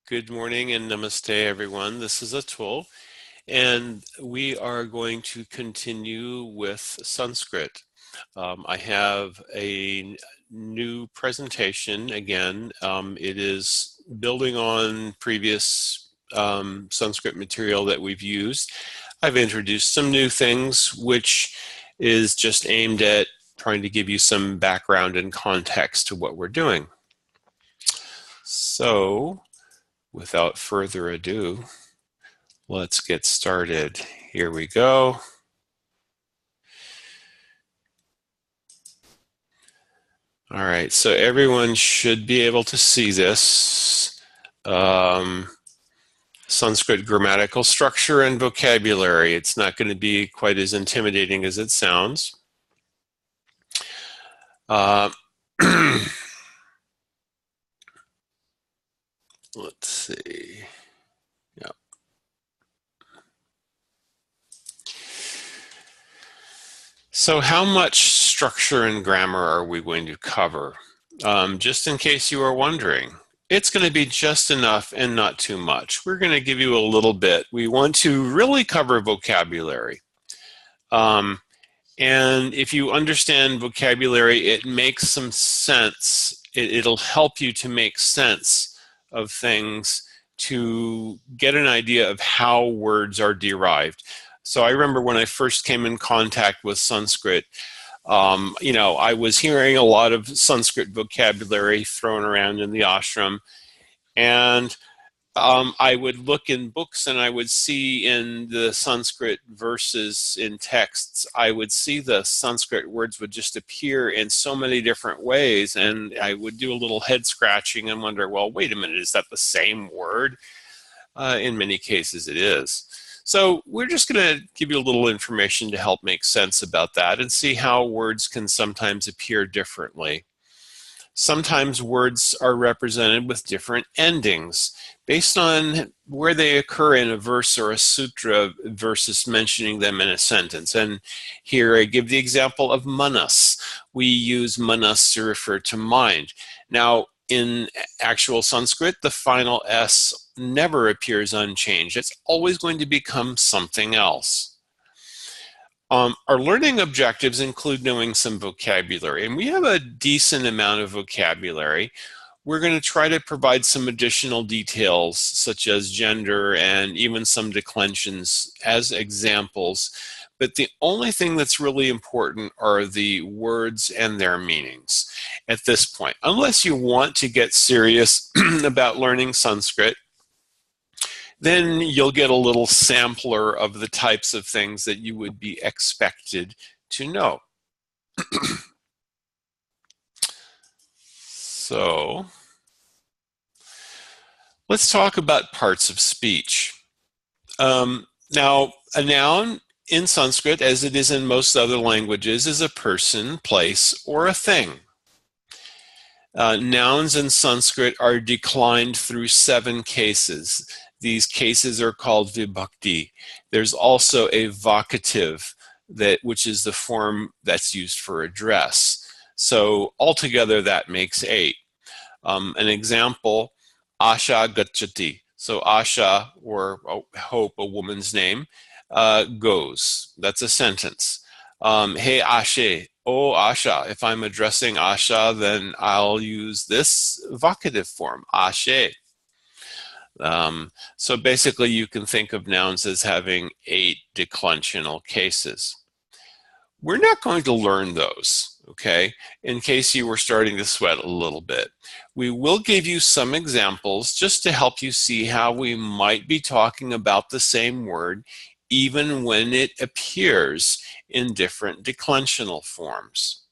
Good morning and namaste, everyone. This is Atul, and we are going to continue with Sanskrit. I have a new presentation again. It is building on previous Sanskrit material that we've used. I've introduced some new things, which is just aimed at trying to give you some background and context to what we're doing. So, without further ado, let's get started. Here we go. All right, so everyone should be able to see this. Sanskrit grammatical structure and vocabulary. It's not going to be quite as intimidating as it sounds. Let's see. Yeah. So how much structure and grammar are we going to cover? Just in case you are wondering, it's going to be just enough and not too much. We're going to give you a little bit. We want to really cover vocabulary. And if you understand vocabulary, it makes some sense. It'll help you to make sense of things, to get an idea of how words are derived. So I remember when I first came in contact with Sanskrit, I was hearing a lot of Sanskrit vocabulary thrown around in the ashram, and I would look in books and I would see in the Sanskrit verses in texts, I would see the Sanskrit words would just appear in so many different ways, and I would do a little head scratching and wonder, well, wait a minute, is that the same word? In many cases it is. So we're just going to give you a little information to help make sense about that and see how words can sometimes appear differently. Sometimes words are represented with different endings based on where they occur in a verse or a sutra versus mentioning them in a sentence. And here I give the example of manas. We use manas to refer to mind. Now, in actual Sanskrit, the final S never appears unchanged. It's always going to become something else. Our learning objectives include knowing some vocabulary, and we have a decent amount of vocabulary. We're going to try to provide some additional details, such as gender and even some declensions as examples. But the only thing that's really important are the words and their meanings at this point. Unless you want to get serious about learning Sanskrit, then you'll get a little sampler of the types of things that you would be expected to know. So, let's talk about parts of speech. Now, a noun in Sanskrit, as it is in most other languages, is a person, place, or a thing. Nouns in Sanskrit are declined through 7 cases. These cases are called vibhakti. There's also a vocative, which is the form that's used for address. So altogether that makes 8. An example, Asha gachati. So Asha, or hope, a woman's name, goes. That's a sentence. Hey Ashe, oh Asha. If I'm addressing Asha, then I'll use this vocative form, Ashe. So basically you can think of nouns as having 8 declensional cases. We're not going to learn those, okay, in case you were starting to sweat a little bit. We will give you some examples just to help you see how we might be talking about the same word even when it appears in different declensional forms.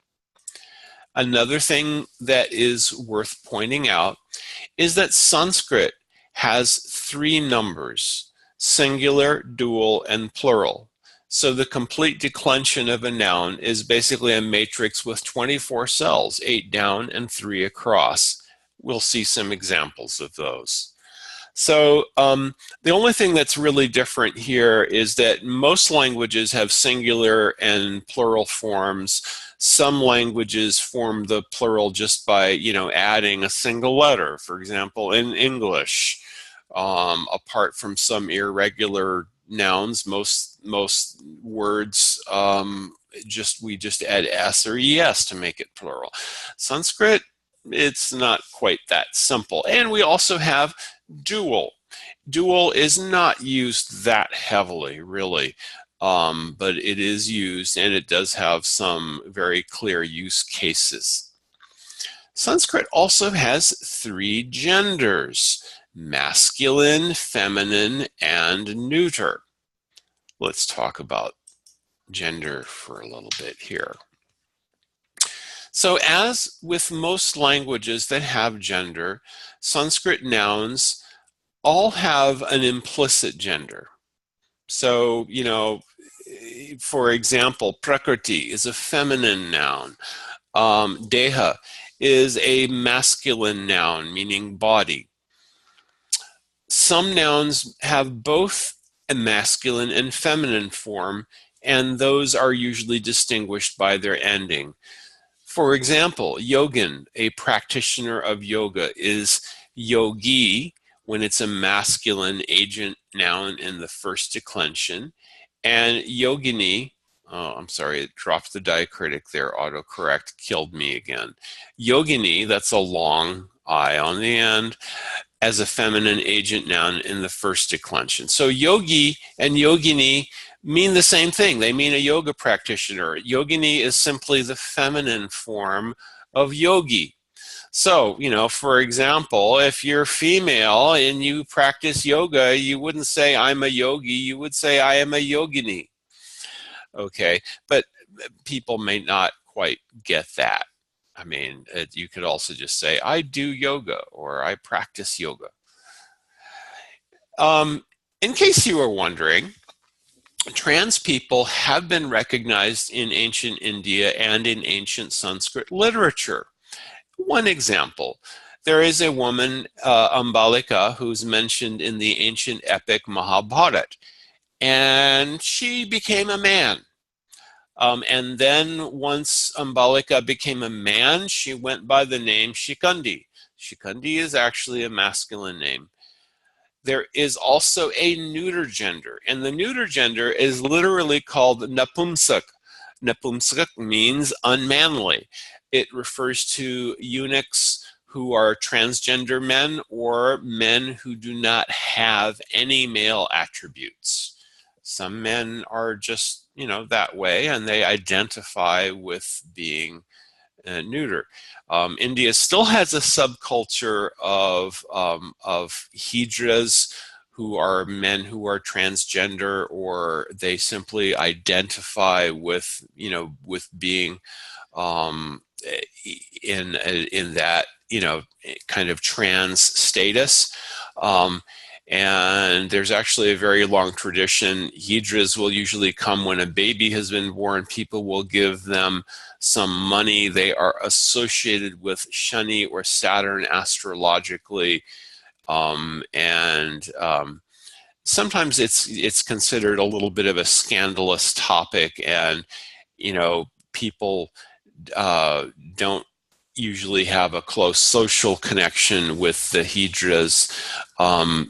Another thing that is worth pointing out is that Sanskrit has 3 numbers: singular, dual, and plural. So the complete declension of a noun is basically a matrix with 24 cells, 8 down and 3 across. We'll see some examples of those. So the only thing that's really different here is that most languages have singular and plural forms. Some languages form the plural just by, adding a single letter. For example, in English, apart from some irregular nouns. Most words we just add s or es to make it plural. Sanskrit, it's not quite that simple. And we also have dual. Dual is not used that heavily, really, but it is used, and it does have some very clear use cases. Sanskrit also has 3 genders: masculine, feminine, and neuter. Let's talk about gender for a little bit here. So as with most languages that have gender, Sanskrit nouns all have an implicit gender. So, for example, prakriti is a feminine noun. Deha is a masculine noun, meaning body. Some nouns have both a masculine and feminine form, and those are usually distinguished by their ending. For example, yogin, a practitioner of yoga, is yogi when it's a masculine agent noun in the first declension, and yogini, oh, I'm sorry, it dropped the diacritic there, autocorrect killed me again. Yogini, that's a long I on the end, as a feminine agent noun in the first declension. So yogi and yogini mean the same thing. They mean a yoga practitioner. Yogini is simply the feminine form of yogi. So, for example, if you're female and you practice yoga, you wouldn't say I'm a yogi, you would say I am a yogini. Okay, but people may not quite get that. I mean, you could also just say I do yoga or I practice yoga. In case you were wondering, trans people have been recognized in ancient India and in ancient Sanskrit literature. One example, there is a woman, Ambalika, who's mentioned in the ancient epic Mahabharata, and she became a man. And then once Ambalika became a man, she went by the name Shikandi. Shikandi is actually a masculine name. There is also a neuter gender, and the neuter gender is literally called napumsak. Napumsak means unmanly. It refers to eunuchs who are transgender men or men who do not have any male attributes. Some men are just, that way, and they identify with being neuter. India still has a subculture of hijras, who are men who are transgender, or they simply identify with, with being in that, kind of trans status. And there's actually a very long tradition. Hijras will usually come when a baby has been born. People will give them some money. They are associated with Shani or Saturn astrologically. Sometimes it's considered a little bit of a scandalous topic, and people don't usually have a close social connection with the hijras,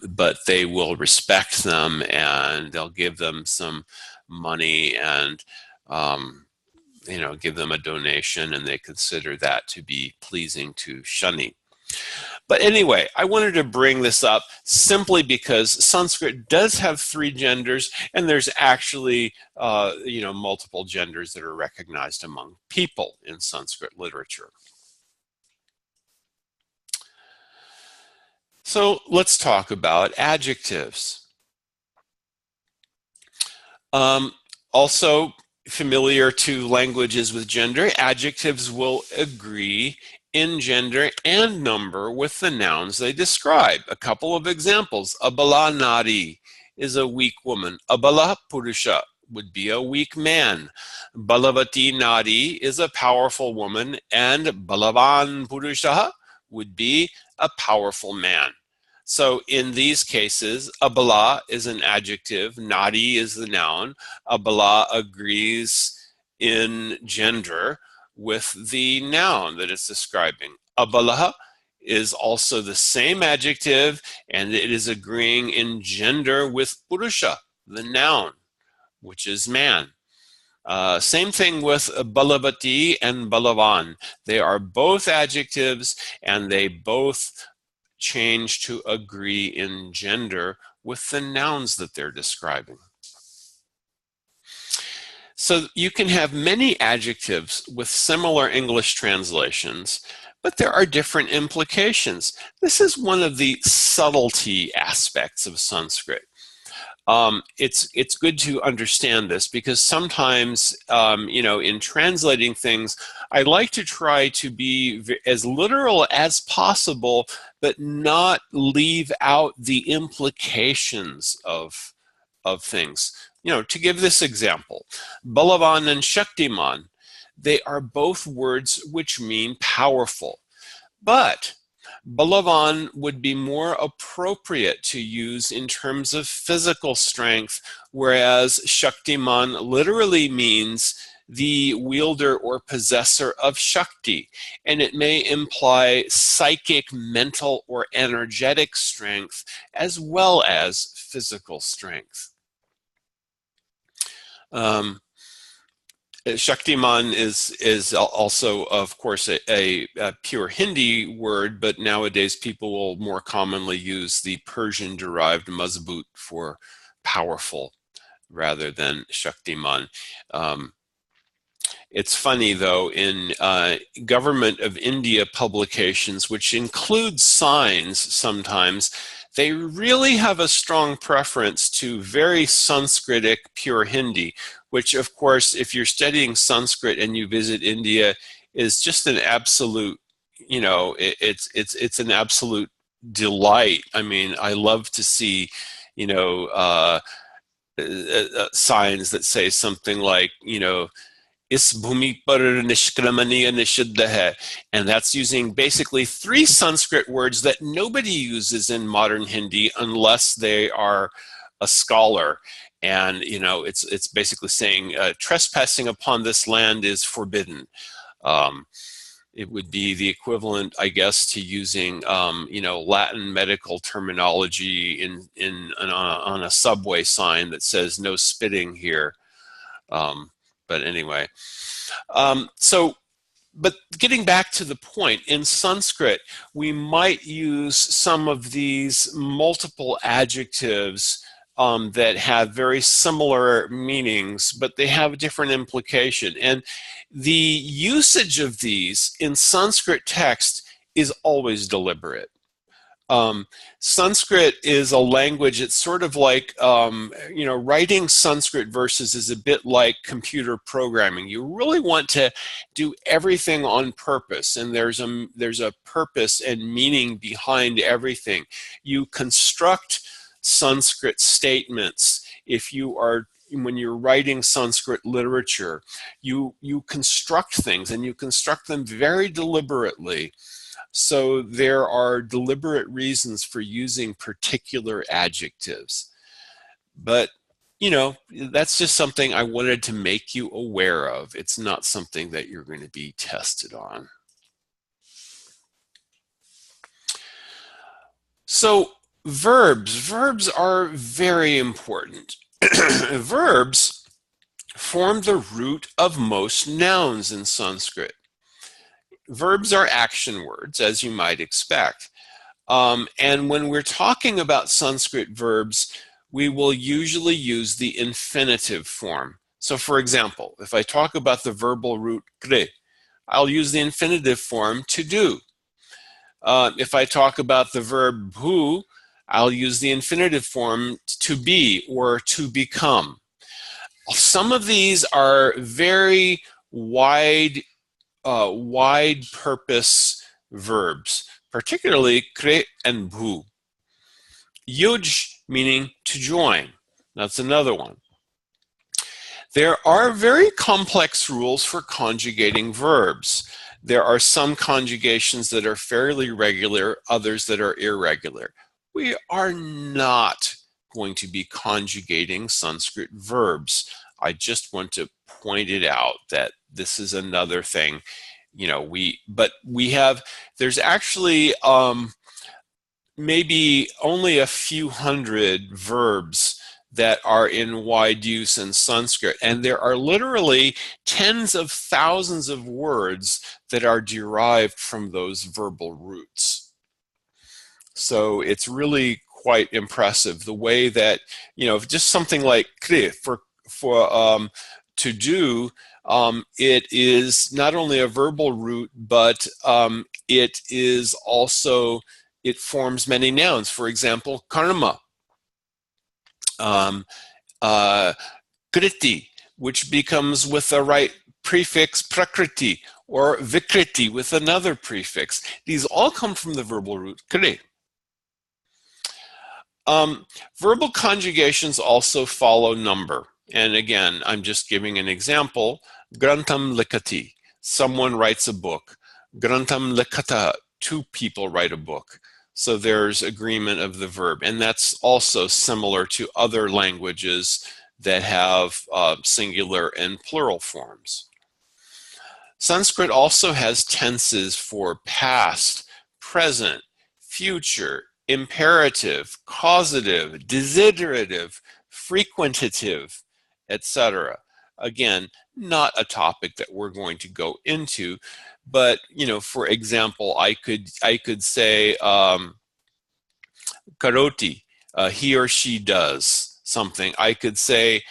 but they will respect them and they'll give them some money and give them a donation, and they consider that to be pleasing to Shani. But anyway, I wanted to bring this up simply because Sanskrit does have 3 genders, and there's actually multiple genders that are recognized among people in Sanskrit literature. So let's talk about adjectives. Also familiar to languages with gender, adjectives will agree in gender and number with the nouns they describe. A couple of examples: Abala Nadi is a weak woman. Abala Purusha would be a weak man. Balavati Nadi is a powerful woman, and Balavan Purusha would be a powerful man. So in these cases, abala is an adjective, nadi is the noun. Abala agrees in gender with the noun that it's describing. Abalaha is also the same adjective, and it is agreeing in gender with purusha, the noun, which is man. Same thing with balavati and balavan. They are both adjectives, and they both change to agree in gender with the nouns that they're describing. So you can have many adjectives with similar English translations, but there are different implications. This is one of the subtlety aspects of Sanskrit. It's good to understand this, because sometimes, in translating things, I like to try to be as literal as possible, but not leave out the implications of things. To give this example, Balavan and Shaktiman, they are both words which mean powerful, but Balavan would be more appropriate to use in terms of physical strength, whereas Shaktiman literally means the wielder or possessor of Shakti, and it may imply psychic, mental, or energetic strength as well as physical strength. Shaktiman is also, of course, a pure Hindi word, but nowadays people will more commonly use the Persian-derived mazbut for powerful rather than Shaktiman. It's funny, though, in Government of India publications, which include signs sometimes, they really have a strong preference to very Sanskritic pure Hindi, which, of course, if you're studying Sanskrit and you visit India, is just an absolute, it's an absolute delight. I mean, I love to see, signs that say something like, Is bhumi par nishkramaniya nishiddha hai. And that's using basically 3 Sanskrit words that nobody uses in modern Hindi unless they are a scholar. And, it's basically saying trespassing upon this land is forbidden. It would be the equivalent, I guess, to using, Latin medical terminology on a subway sign that says no spitting here. But anyway, but getting back to the point, in Sanskrit, we might use some of these multiple adjectives that have very similar meanings, but they have a different implication. And the usage of these in Sanskrit text is always deliberate. Sanskrit is a language, it's sort of like, writing Sanskrit verses is a bit like computer programming. You really want to do everything on purpose, and there's a purpose and meaning behind everything. You construct Sanskrit statements when you're writing Sanskrit literature, you construct things, and you construct them very deliberately. So there are deliberate reasons for using particular adjectives. But, that's just something I wanted to make you aware of. It's not something that you're going to be tested on. So verbs are very important. Verbs form the root of most nouns in Sanskrit. Verbs are action words, as you might expect. And when we're talking about Sanskrit verbs, we will usually use the infinitive form. So for example, if I talk about the verbal root kre, I'll use the infinitive form to do. If I talk about the verb bhu, I'll use the infinitive form to be or to become. Some of these are very wide purpose verbs, particularly kre and bhu. Yuj meaning to join. That's another one. There are very complex rules for conjugating verbs. There are some conjugations that are fairly regular, others that are irregular. We are not going to be conjugating Sanskrit verbs. I just want to point it out that this is another thing. there's actually maybe only a few hundred verbs that are in wide use in Sanskrit. And there are literally tens of thousands of words that are derived from those verbal roots. So it's really quite impressive the way that, just something like kri for to do, it is not only a verbal root, but it is also, it forms many nouns. For example, karma, kriti, which becomes with the right prefix prakriti, or vikriti with another prefix. These all come from the verbal root kri. Verbal conjugations also follow number. And again, I'm just giving an example. Grantam likati, someone writes a book. Grantam likata, two people write a book. So there's agreement of the verb. And that's also similar to other languages that have singular and plural forms. Sanskrit also has tenses for past, present, future, imperative, causative, desiderative, frequentative, etc. Again, not a topic that we're going to go into, but for example, I could say karoti, he or she does something. I could say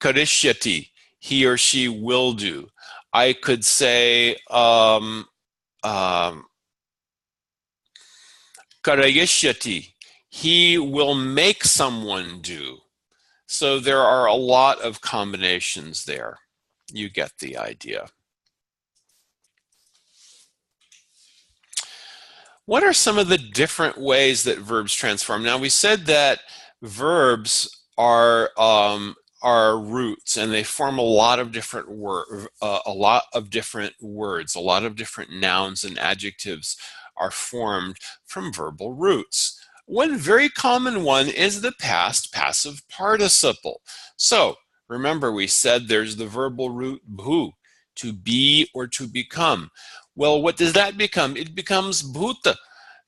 karishyati, he or she will do. I could say karayishyati, he will make someone do. So there are a lot of combinations there. You get the idea. What are some of the different ways that verbs transform? Now, we said that verbs are roots, and they form a lot of different words. A lot of different nouns and adjectives are formed from verbal roots. One very common one is the past passive participle. So remember, we said there's the verbal root bhu, to be or to become. Well, what does that become? It becomes bhuta,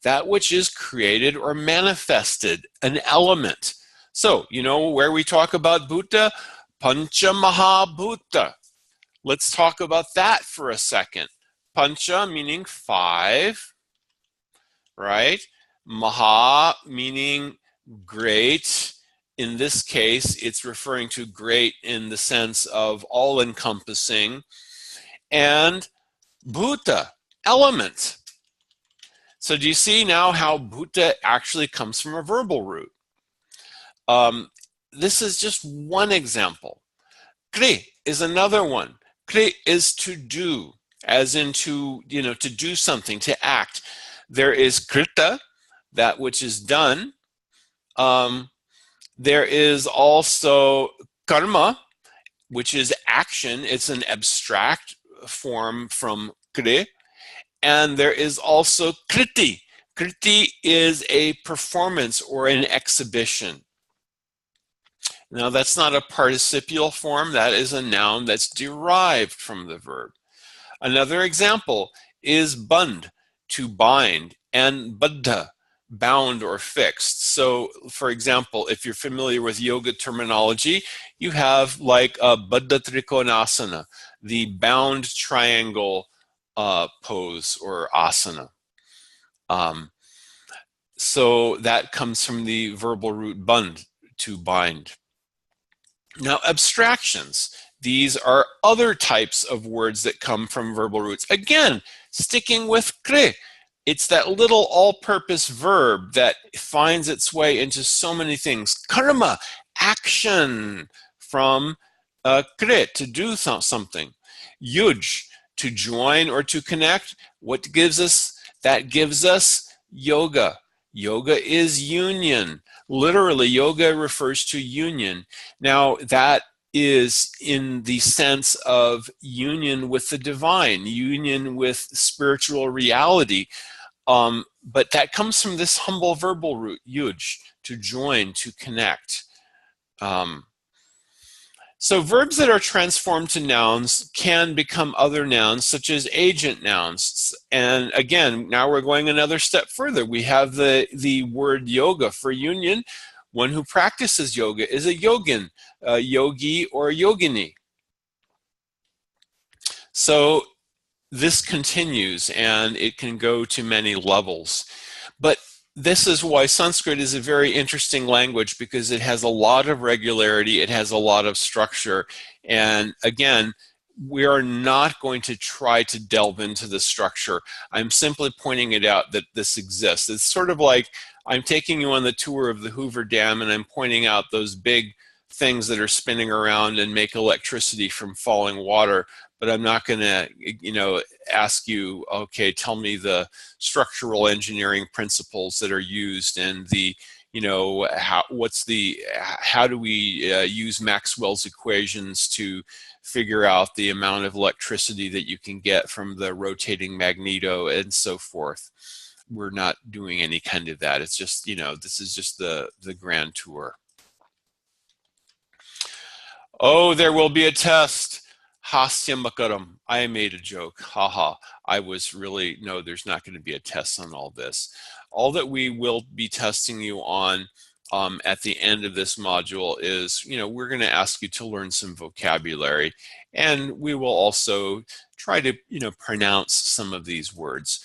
that which is created or manifested, an element. So, where we talk about bhuta, pancha mahabhuta. Let's talk about that for a second. Pancha meaning 5, right? Maha meaning great. In this case, it's referring to great in the sense of all-encompassing. And bhuta, element. So do you see now how bhuta actually comes from a verbal root? This is just one example. Kri is another one. Kri is to do, as in to do something, to act. There is krita, that which is done. There is also karma, which is action. It's an abstract form from kri. And there is also kriti. Kriti is a performance or an exhibition. Now, that's not a participial form. That is a noun that's derived from the verb. Another example is band, to bind, and baddha, bound or fixed. So, for example, if you're familiar with yoga terminology, you have like a baddha trikonasana, the bound triangle pose or asana. So that comes from the verbal root band, to bind. Now, abstractions. These are other types of words that come from verbal roots. Again, sticking with kri. It's that little all-purpose verb that finds its way into so many things. Karma, action, from kri, to do something. Yuj, to join or to connect. What gives us? That gives us yoga. Yoga is union. Literally, yoga refers to union. Now, that is in the sense of union with the divine, union with spiritual reality. But that comes from this humble verbal root, yuj, to join, to connect. So verbs that are transformed to nouns can become other nouns, such as agent nouns. And again, now we're going another step further. We have the word yoga for union. One who practices yoga is a yogin, a yogi, or a yogini. So this continues, and it can go to many levels. But this is why Sanskrit is a very interesting language, because it has a lot of regularity, it has a lot of structure. And again, we are not going to try to delve into the structure. I'm simply pointing it out that this exists. It's sort of like I'm taking you on the tour of the Hoover Dam, and I'm pointing out those big things that are spinning around and make electricity from falling water. But I'm not going to, ask you, okay, tell me the structural engineering principles that are used, and the, how do we use Maxwell's equations to figure out the amount of electricity that you can get from the rotating magneto and so forth. We're not doing any kind of that. It's just, this is just the grand tour. Oh, there will be a test. Hasya makaram. I made a joke. Haha. I was really, no, there's not going to be a test on all this. All that we will be testing you on at the end of this module is, we're going to ask you to learn some vocabulary, and we will also try to, pronounce some of these words.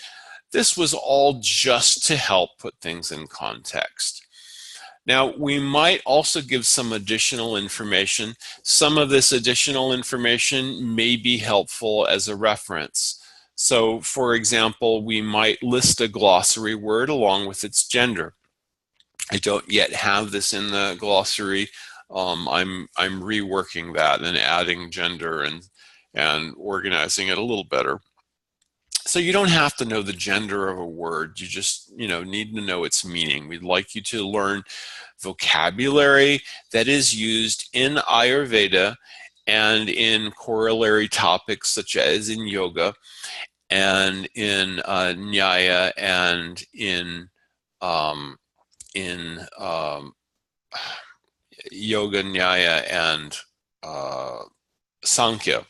This was all just to help put things in context. Now, we might also give some additional information. Some of this additional information may be helpful as a reference. So, for example, we might list a glossary word along with its gender. I don't yet have this in the glossary. I'm reworking that and adding gender and organizing it a little better. So you don't have to know the gender of a word. You just, need to know its meaning. We'd like you to learn vocabulary that is used in Ayurveda and in corollary topics such as in yoga and in Nyaya and in Yoga, Nyaya, and Sankhya.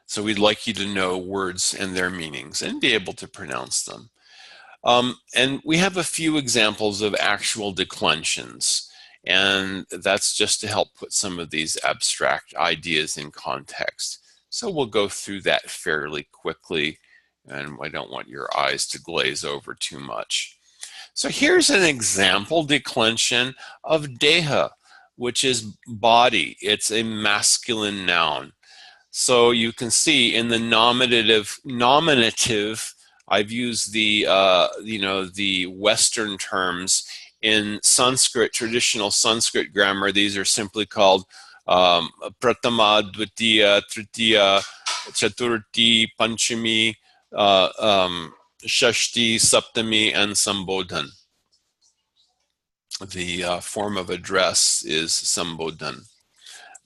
So we'd like you to know words and their meanings and be able to pronounce them. And we have a few examples of actual declensions, and that's just to help put some of these abstract ideas in context. So we'll go through that fairly quickly, and I don't want your eyes to glaze over too much. So here's an example declension of deha, which is body. It's a masculine noun. So you can see in the nominative, I've used the the Western terms. In Sanskrit, traditional Sanskrit grammar, these are simply called Pratama, Dvitiya, Tritiya, Chaturthi, Panchami, Shashti, Saptami, and Sambodhan. The form of address is Sambodhan.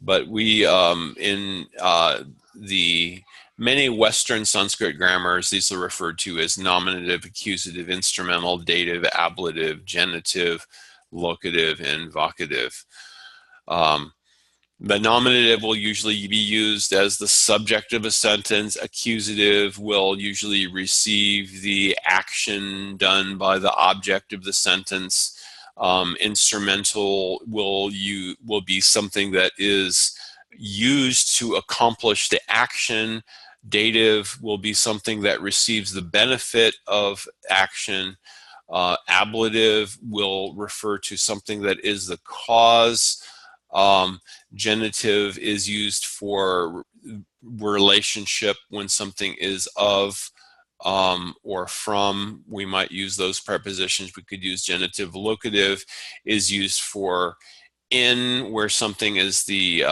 But we, in the many Western Sanskrit grammars, these are referred to as nominative, accusative, instrumental, dative, ablative, genitive, locative, and vocative. The nominative will usually be used as the subject of a sentence. Accusative will usually receive the action done by the object of the sentence. Instrumental will be something that is used to accomplish the action. Dative will be something that receives the benefit of action. Ablative will refer to something that is the cause. Genitive is used for relationship when something is of or from. We might use those prepositions. We could use genitive. Locative is used for in, where something is the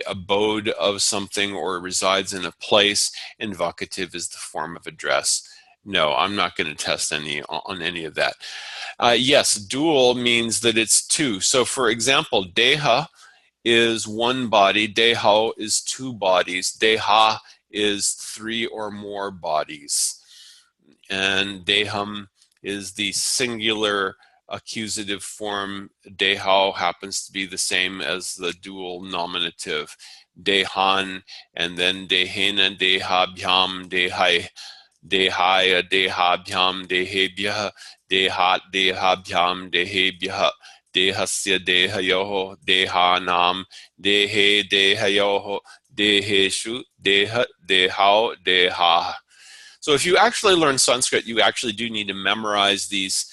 abode of something or resides in a place, and vocative is the form of address. No, I'm not going to test on any of that. Yes, dual means that it's two. So for example, deha is one body, deha is two bodies, deha is three or more bodies, and deham is the singular accusative form, dehao, happens to be the same as the dual nominative, dehan, and then dehena, dehabhyam, dehai, dehaya, dehabhyam, dehebhyah, dehat, dehabhyam, dehebhyah, dehasya, dehayoho, dehanam, dehe, dehayoho, deheshu, deha, dehao, deha. So if you actually learn Sanskrit, you actually do need to memorize these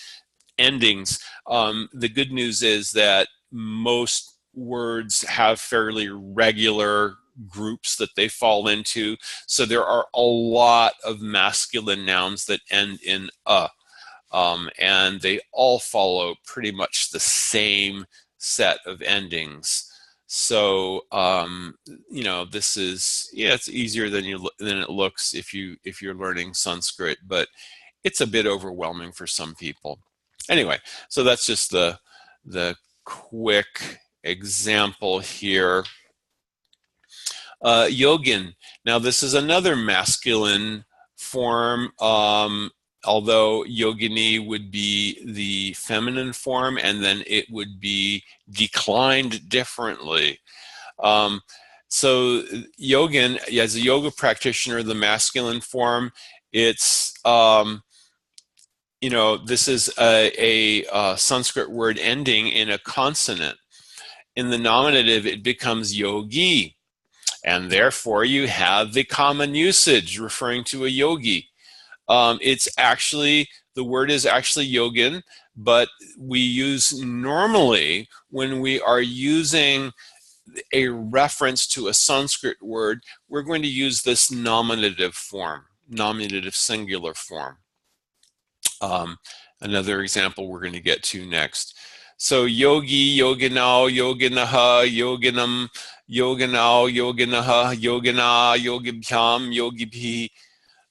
endings. The good news is that most words have fairly regular groups that they fall into. So there are a lot of masculine nouns that end in a. And they all follow pretty much the same set of endings. So this is, yeah, it's easier than it looks if you're learning Sanskrit, but it's a bit overwhelming for some people. Anyway, so that's just the quick example here. Yogin. Now this is another masculine form, although yogini would be the feminine form, and then it would be declined differently. So yogin, as a yoga practitioner, the masculine form, it's this is a Sanskrit word ending in a consonant. In the nominative, it becomes yogi, and therefore you have the common usage referring to a yogi. The word is actually yogin, but we use normally when we are using a reference to a Sanskrit word, we're going to use this nominative form, nominative singular form. Another example we're going to get to next. So yogi, yoginao, yoginaha, yoginam, yoginao, yoginaha, yogina, yogibhyam, yogibhi,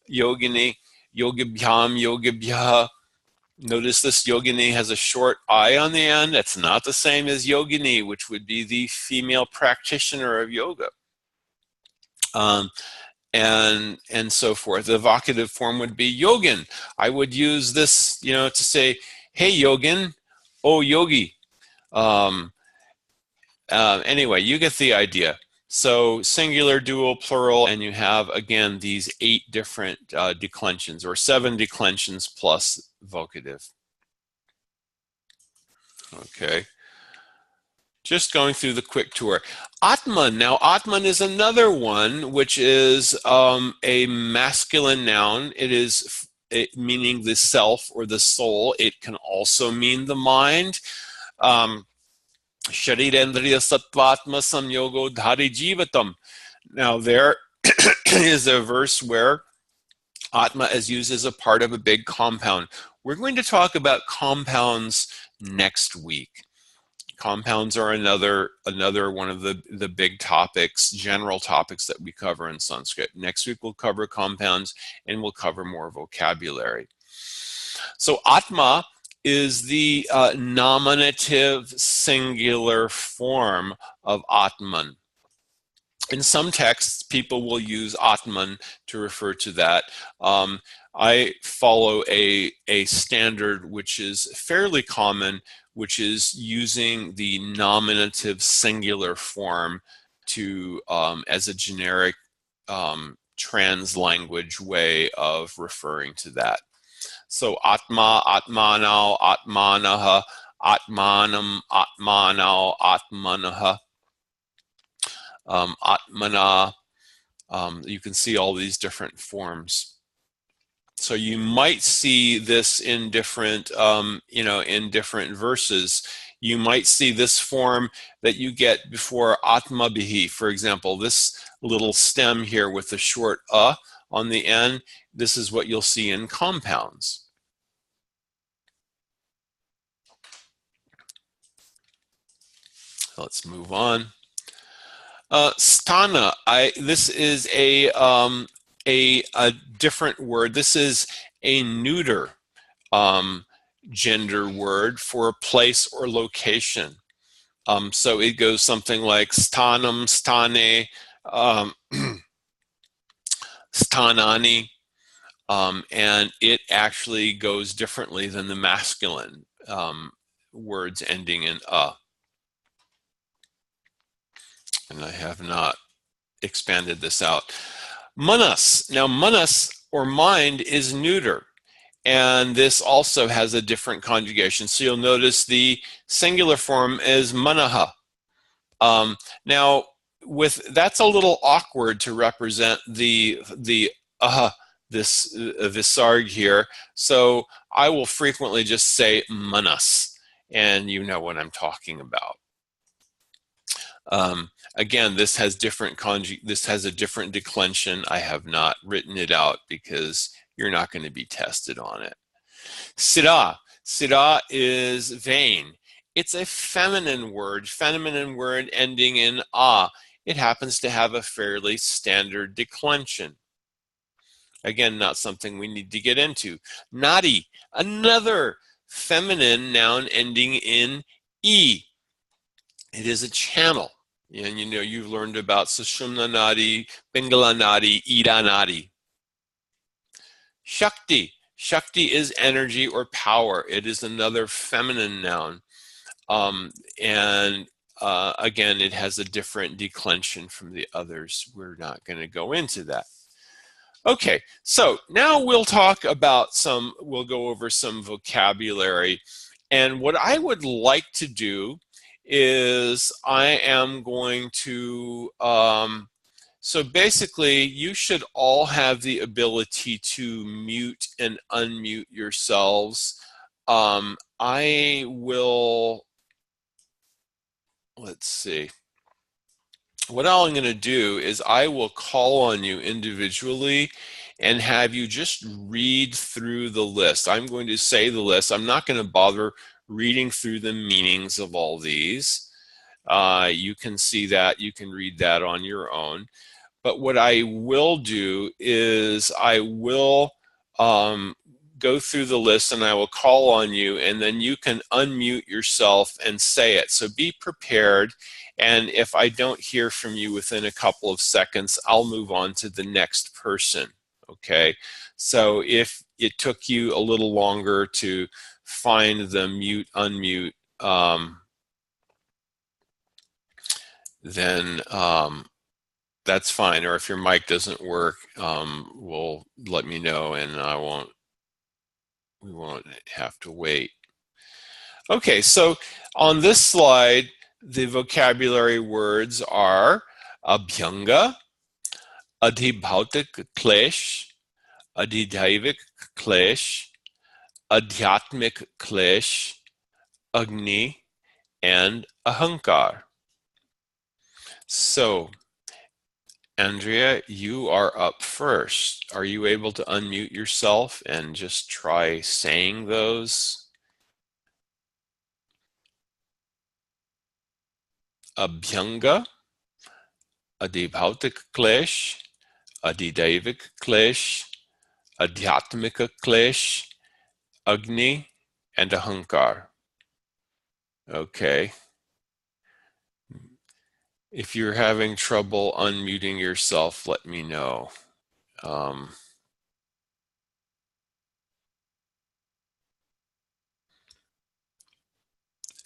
yogini, yogibhyam, yogibhya. Notice this yogini has a short I on the end. That's not the same as yogini, which would be the female practitioner of yoga. And so forth. The vocative form would be yogin. I would use this, to say, hey yogin, oh yogi. Anyway, you get the idea. So singular, dual, plural, and you have, again, these 8 different declensions, or 7 declensions plus vocative. Okay. Just going through the quick tour. Atman. Now, Atman is another one, which is a masculine noun. It is meaning the self or the soul. It can also mean the mind. Sharirendriya sattvatma samyogo dhari jivatam. Now, there is a verse where Atma is used as a part of a big compound. We're going to talk about compounds next week. Compounds are another one of the big topics, general topics that we cover in Sanskrit. Next week we'll cover compounds and we'll cover more vocabulary. So Atma is the nominative singular form of Atman. In some texts, people will use Atman to refer to that. I follow a standard which is fairly common, which is using the nominative singular form to as a generic trans-language way of referring to that. So Atma, Atmanao, Atmanaha, Atmanam, Atmanao, Atmanaha, Atmana. You can see all these different forms. So you might see this in different, in different verses. You might see this form that you get before Atmabihi, for example, this little stem here with the short on the end. This is what you'll see in compounds. Let's move on. Sthana. This is a different word. This is a neuter gender word for a place or location. So it goes something like sthanam, sthane, sthanani, and it actually goes differently than the masculine. words ending in a. And I have not expanded this out. Manas. Now, manas, or mind, is neuter. And this also has a different conjugation. So you'll notice the singular form is manaha. Now, that's a little awkward to represent the this visarg here. So I will frequently just say manas, and you know what I'm talking about. Again, this has a different declension. I have not written it out because you're not going to be tested on it. Sira. Sira is vein. It's a feminine word ending in a. It happens to have a fairly standard declension. Again, not something we need to get into. Nadi, another feminine noun ending in e. It is a channel. And you know, you've learned about Sushumna Nadi, Pingala Nadi, Ida Nadi. Shakti. Shakti is energy or power. It is another feminine noun. Again, it has a different declension from the others. We're not going to go into that. Okay, so now we'll go over some vocabulary. And what I would like to do is I am going to, so basically you should all have the ability to mute and unmute yourselves. I will, let's see. What I'm going to do is I will call on you individually and have you just read through the list. I'm going to say the list. I'm not going to bother reading through the meanings of all these. You can see that. You can read that on your own. But what I will do is I will go through the list and I will call on you, and then you can unmute yourself and say it. So be prepared. And if I don't hear from you within a couple of seconds, I'll move on to the next person. Okay. So if it took you a little longer to find the mute, unmute, then that's fine. Or if your mic doesn't work, will let me know, and we won't have to wait. Okay, so on this slide, the vocabulary words are abhyanga, adhibhautik klesh, adhidaivik klesh, adhyatmik klesh, agni, and ahankar. So, Andrea, you are up first. Are you able to unmute yourself and just try saying those? Abhyanga, adhibhautik klesh, adhidaivik klesh, adhyatmika klesh, agni, and ahankar. Okay. If you're having trouble unmuting yourself, let me know.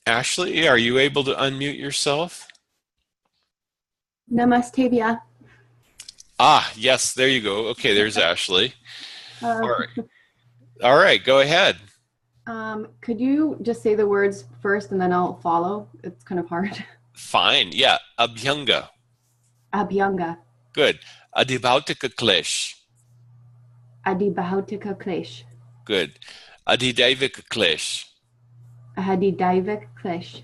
Ashley, are you able to unmute yourself? Namaste, Vya. Ah, yes, there you go. Okay, there's Ashley. All right, go ahead. Could you just say the words first and then I'll follow? It's kind of hard. Fine, yeah. Abhyanga. Abhyanga. Good. Adhibhautika klesh. Adibahautika klesh. Good. Adhidaivika klesh. Ahadidaivik klesh.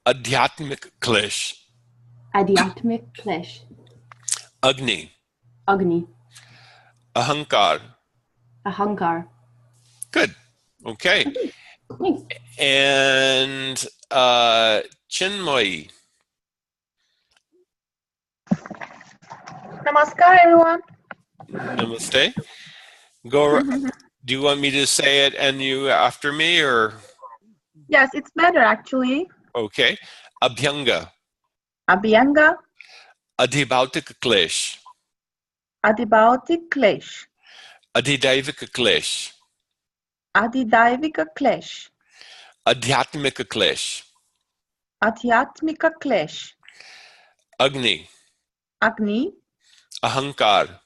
Adhyatmik klesh. Adhyatmik klesh. Agni. Agni. Ahankar. Ahankar. Good. Okay. Thanks. And Chinmoy. Namaskar, everyone. Namaste. Go. Do you want me to say it and you after me, or? Yes, it's better actually. Okay. Abhyanga. Abhyanga. Adhibhautika klesh. Adibautik klesh. Adhidaivika klesh. Adidaivika klesh. Adhyatmika Klesh. Adhyatmika Klesh. Agni. Agni. Ahankar.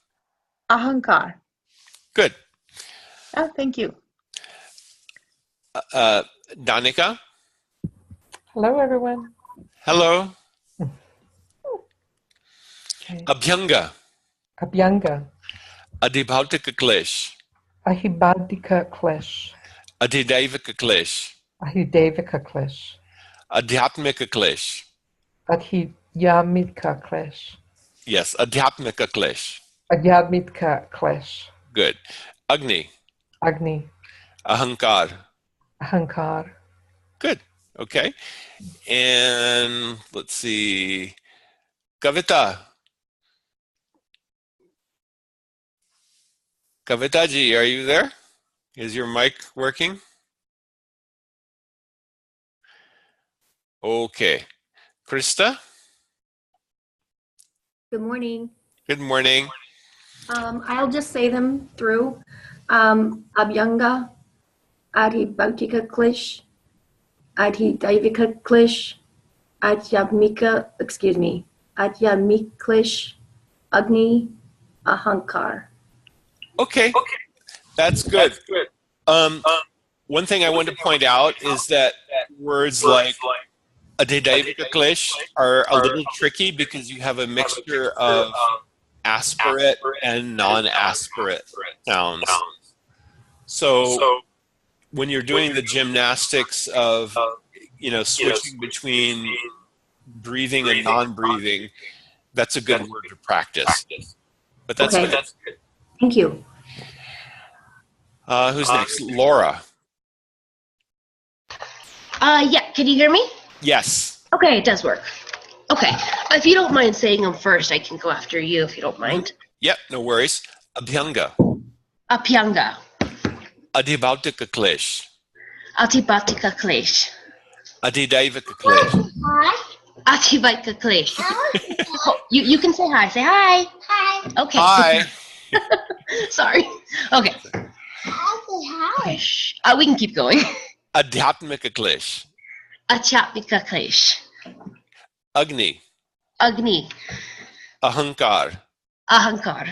Ahankar. Good. Oh, thank you. Danika. Hello, everyone. Hello. Okay. Abhyanga. Abhyanga, Adhibhautika Klesh. Ahibadika Klesh, Adhidaivika Klesh. Ahidevika Klesh, Adhyatmika Klesh. Adhiyamika Klesh, Yes, Adhyatmika Klesh. Adhyadmika Klesh, Good. Agni. Agni, Ahankar. Ahankar, Good. Okay. And let's see. Kavita. Kavita ji, are you there? Is your mic working? Okay. Krista? Good morning. Good morning. I'll just say them through. Abhyanga, Adi Bautika Klish, Adi Daivika Klish, Adyamiklish, Agni, Ahankar. Okay. That's good. One thing I want to point out is that words like Adhidaivika Klish are a little tricky because you have a mixture of aspirate and non-aspirate sounds. So when you're doing the gymnastics of, switching between breathing and non-breathing, that's a good word to practice. But that's Okay. good. Thank you. Who's next? Laura. Yeah, can you hear me? Yes. Okay, it does work. Okay, if you don't mind saying them first, I can go after you if you don't mind. Yep, no worries. Abhyanga. Apyanga, Adhibhautika Klish. Atibatika Klesh, Adhidaivika Klish. Atibaika Klesh. Oh, you can say hi. Say hi. Hi. Okay. Hi. Sorry. Okay. Okay, shh. We can keep going. Adhyatmika Klish. Achapika Klesh, Agni. Agni, Ahankar. Ahankar.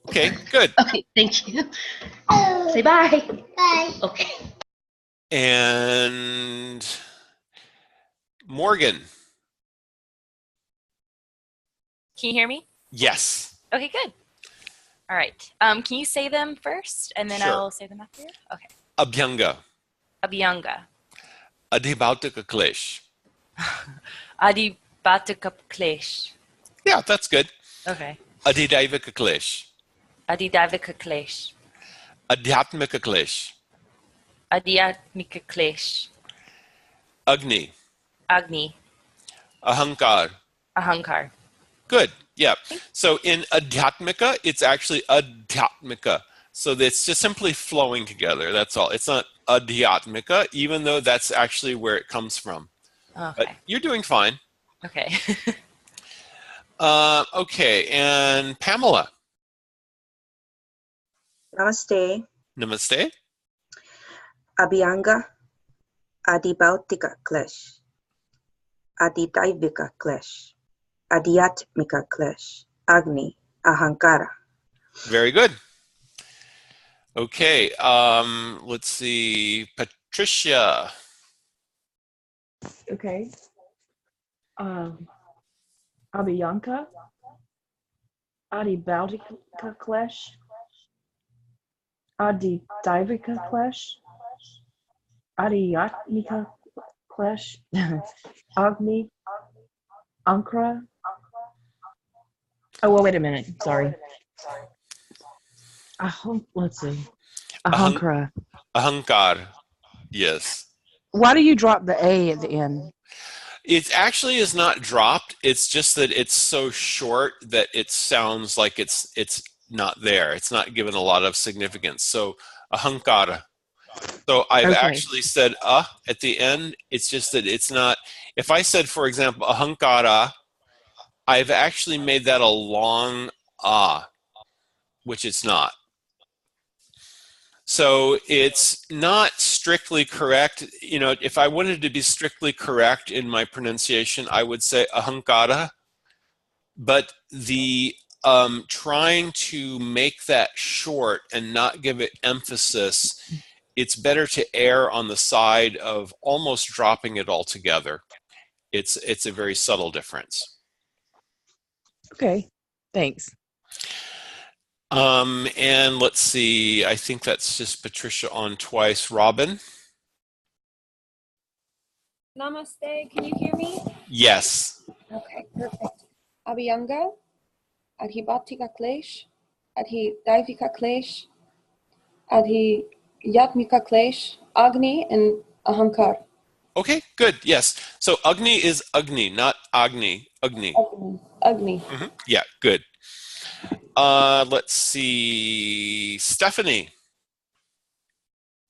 Okay, good. Okay, thank you. Say bye. Bye. Okay. And Morgan. Can you hear me? Yes. Okay, good. All right. Can you say them first, and then Sure. I'll say them after you? Okay. Abhyanga. Abhyanga. Adhibhautika Klish. Adibatika Klesh. Yeah, that's good. Okay. Adhidaivika Klish. Adidavika Klesh. Adhyatmika Klish. Adyatmika Klesh. Agni. Agni. Ahankar. Ahankar. Good. Yeah. So in Adhyatmika, it's actually Adhyatmika. So it's just simply flowing together. That's all. It's not Adhyatmika, even though that's actually where it comes from. Okay. But you're doing fine. Okay. Okay. And Pamela. Namaste. Namaste. Abhyanga, Adibautika Klesh, Adidaivika Klesh, Adhyatmika Klesh, Agni, Ahankara. Very good. Okay. Let's see. Patricia. Okay. Abhyanka, Adi Bautika Klesh, Adi Divika Klesh, Adi Yatmika Klesh, Agni, Ankara. Oh, well, wait a minute. Sorry. Let's see. Ahankara. Ahankar. Yes. Why do you drop the A at the end? It actually is not dropped. It's just that it's so short that it sounds like it's not there. It's not given a lot of significance. So ahankara. So I've Okay. actually said at the end. It's just that it's not. If I said, for example, ahankara, I've actually made that a long which it's not. So it's not strictly correct. You know, if I wanted to be strictly correct in my pronunciation, I would say ahankara. But the trying to make that short and not give it emphasis, it's better to err on the side of almost dropping it altogether. It's a very subtle difference. Okay. Thanks. And let's see, I think that's just Patricia on twice. Robin? Namaste, can you hear me? Yes. Okay, perfect. Abhyanga, Adhibhatika Klesh, Adhidaivika Klesh, Adhiyatmika Klesh, Agni, and Ahankar. Okay, good. Yes. So Agni is Agni, not Agni. Agni. Agni. Yeah, good. Let's see. Stephanie.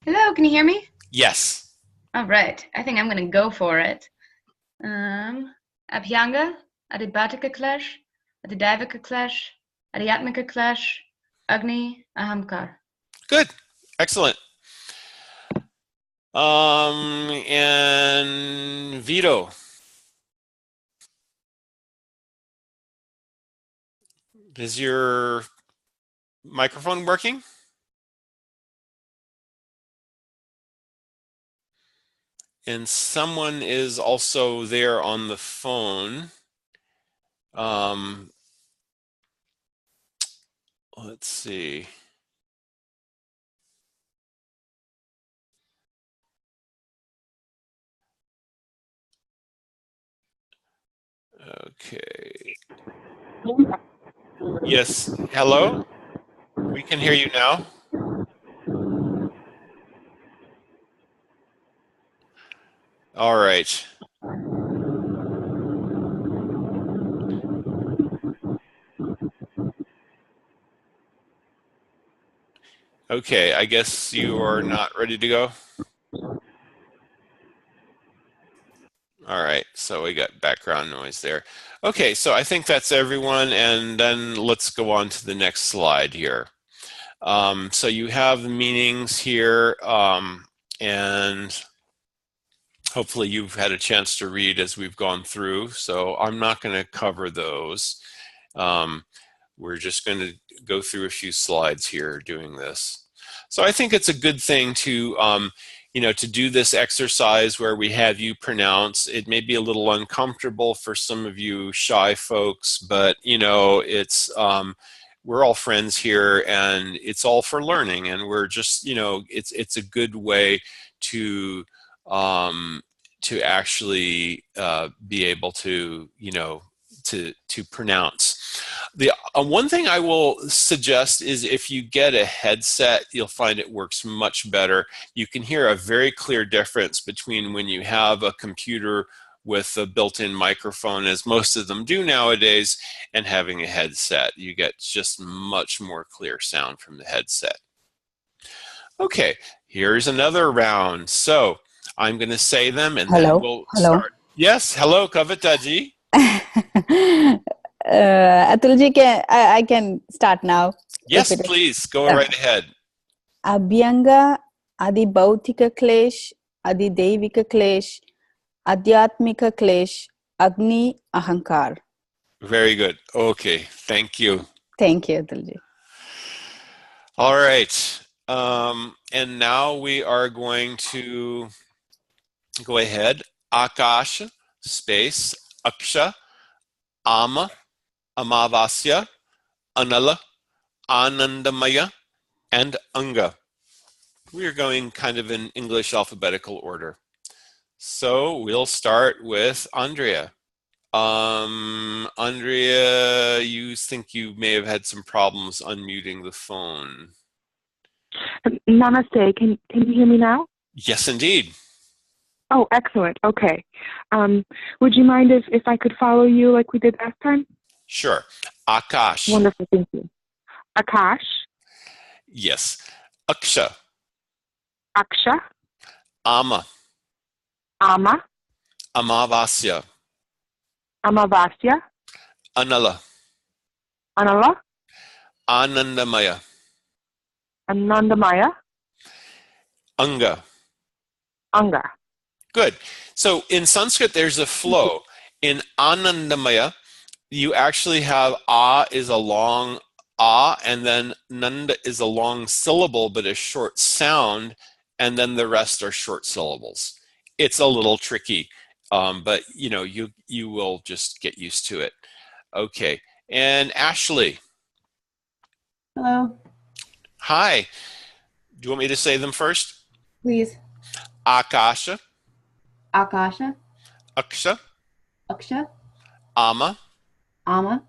Hello, can you hear me? Yes. All right, I think I'm gonna go for it. Abhyanga, Adibhatika Klesh, Adidavika Klesh, Adhyatmika Klesh, Agni, Ahamkar. Good. Excellent. And Vito. Is your microphone working? And someone is also there on the phone. Let's see. Okay. Yes. Hello? We can hear you now. All right. Okay, I guess you are not ready to go. All right, so we got background noise there. Okay, so I think that's everyone, and then let's go on to the next slide here. So you have the meanings here, and hopefully you've had a chance to read as we've gone through, so I'm not going to cover those. We're just going to go through a few slides here doing this. So I think it's a good thing to, you know, to do this exercise where we have you pronounce. It may be a little uncomfortable for some of you shy folks, but, you know, it's, we're all friends here and it's all for learning, and we're just, you know, it's a good way to actually be able to, you know, to pronounce. The one thing I will suggest is if you get a headset, you'll find it works much better. You can hear a very clear difference between when you have a computer with a built-in microphone, as most of them do nowadays, and having a headset. You get just much more clear sound from the headset. Okay, here's another round. So I'm going to say them and then we'll start. Yes, hello, Kavitaji. Atulji, I can start now. Yes, please, go right ahead. Abhyanga, Adibhautika Klesh, Adidevika Klesh, Adhyatmika Klesh, Agni, Ahankar. Very good. Okay, thank you. Thank you, Atulji. All right. And now we are going to go ahead. Akash, space, Aksha, Ama, Amavasya, Anala, Anandamaya, and Anga. We are going kind of in English alphabetical order. So we'll start with Andrea. Andrea, you think you may have had some problems unmuting the phone. Namaste. Can you hear me now? Yes, indeed. Oh, excellent. Okay. Would you mind if I could follow you like we did last time? Sure. Akash. Wonderful. Thank you. Akash. Yes. Aksha. Aksha. Ama. Ama. Amavasya. Amavasya. Anala. Anala. Anandamaya. Anandamaya. Anga. Anga. Good. So in Sanskrit, there's a flow. In Anandamaya, you actually have A is a long A, and then Nanda is a long syllable, but a short sound, and then the rest are short syllables. It's a little tricky, but you will just get used to it. Okay. And Ashley. Hello. Hi. Do you want me to say them first? Please. Akasha, Akasha. Aksha, Aksha. Ama, Ama.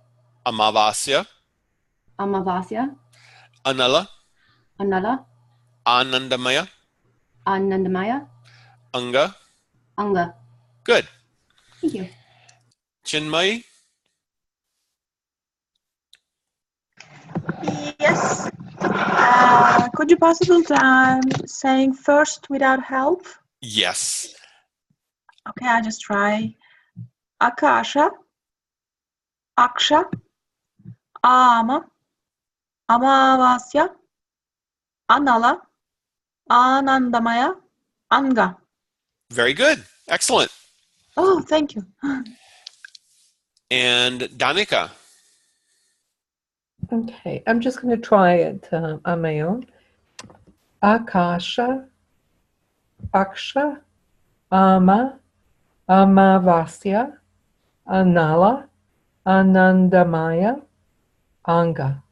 Amavasya, Amavasya. Anala, Anala. Anandamaya, Anandamaya. Anga. Anga. Good. Thank you. Chinmay. Yes. Could you possibly saying first without help? Yes. Okay, I just try. Akasha, Aksha, Ama, Amavasya, Anala, Anandamaya, Anga. Very good. Excellent. Oh, thank you. And Danica. Okay, I'm just going to try it on my own. Akasha, Aksha, Ama, Amavasya, Anala, Anandamaya, Anga.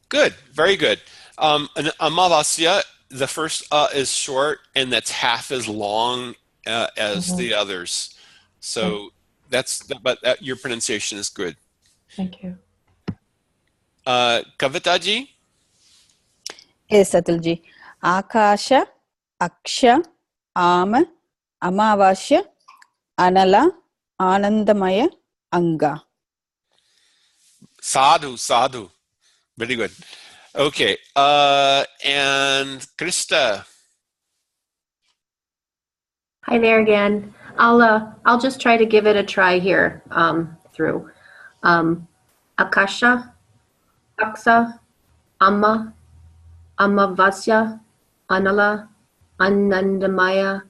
Good. Very good. Amavasya, the first is short, and that's half as long as the others. So your pronunciation is good. Thank you. Kavitaji. Yes, Atulji. Akasha, Aksha, Ama, Amavasya, Anala, Anandamaya, Anga. Sadhu, sadhu. Very good. Okay. And Krista. Hi there again. I'll just try to give it a try here through. Akasha, Aksa, Amma, Amavasya, Anala, Anandamaya,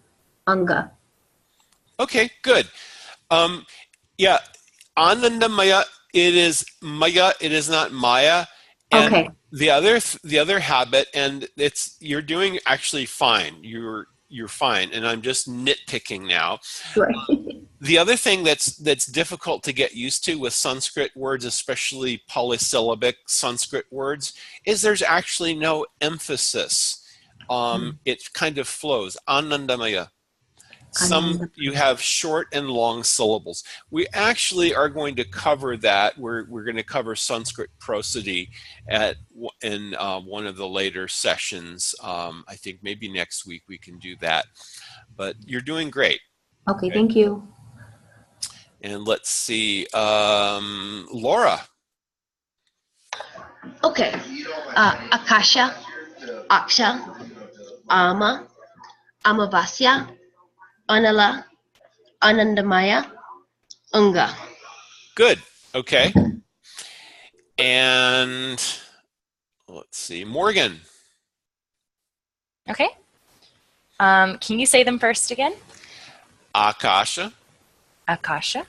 Anga. Okay, good. Yeah, Anandamaya, it is Maya, it is not Maya. And Okay. the other habit, and you're doing actually fine. You're fine, and I'm just nitpicking now. Sure. The other thing that's difficult to get used to with Sanskrit words, especially polysyllabic Sanskrit words, is there's actually no emphasis. It kind of flows. Anandamaya. You have short and long syllables. We actually are going to cover that. We're going to cover Sanskrit prosody in one of the later sessions. I think maybe next week we can do that. But you're doing great. Okay, thank you. And let's see, Laura. Okay. Akasha, Aksha, Ama, Amavasya, Anala, Anandamaya, Unga. Good. Okay. And let's see, Morgan. Okay. Can you say them first again? Akasha, Akasha,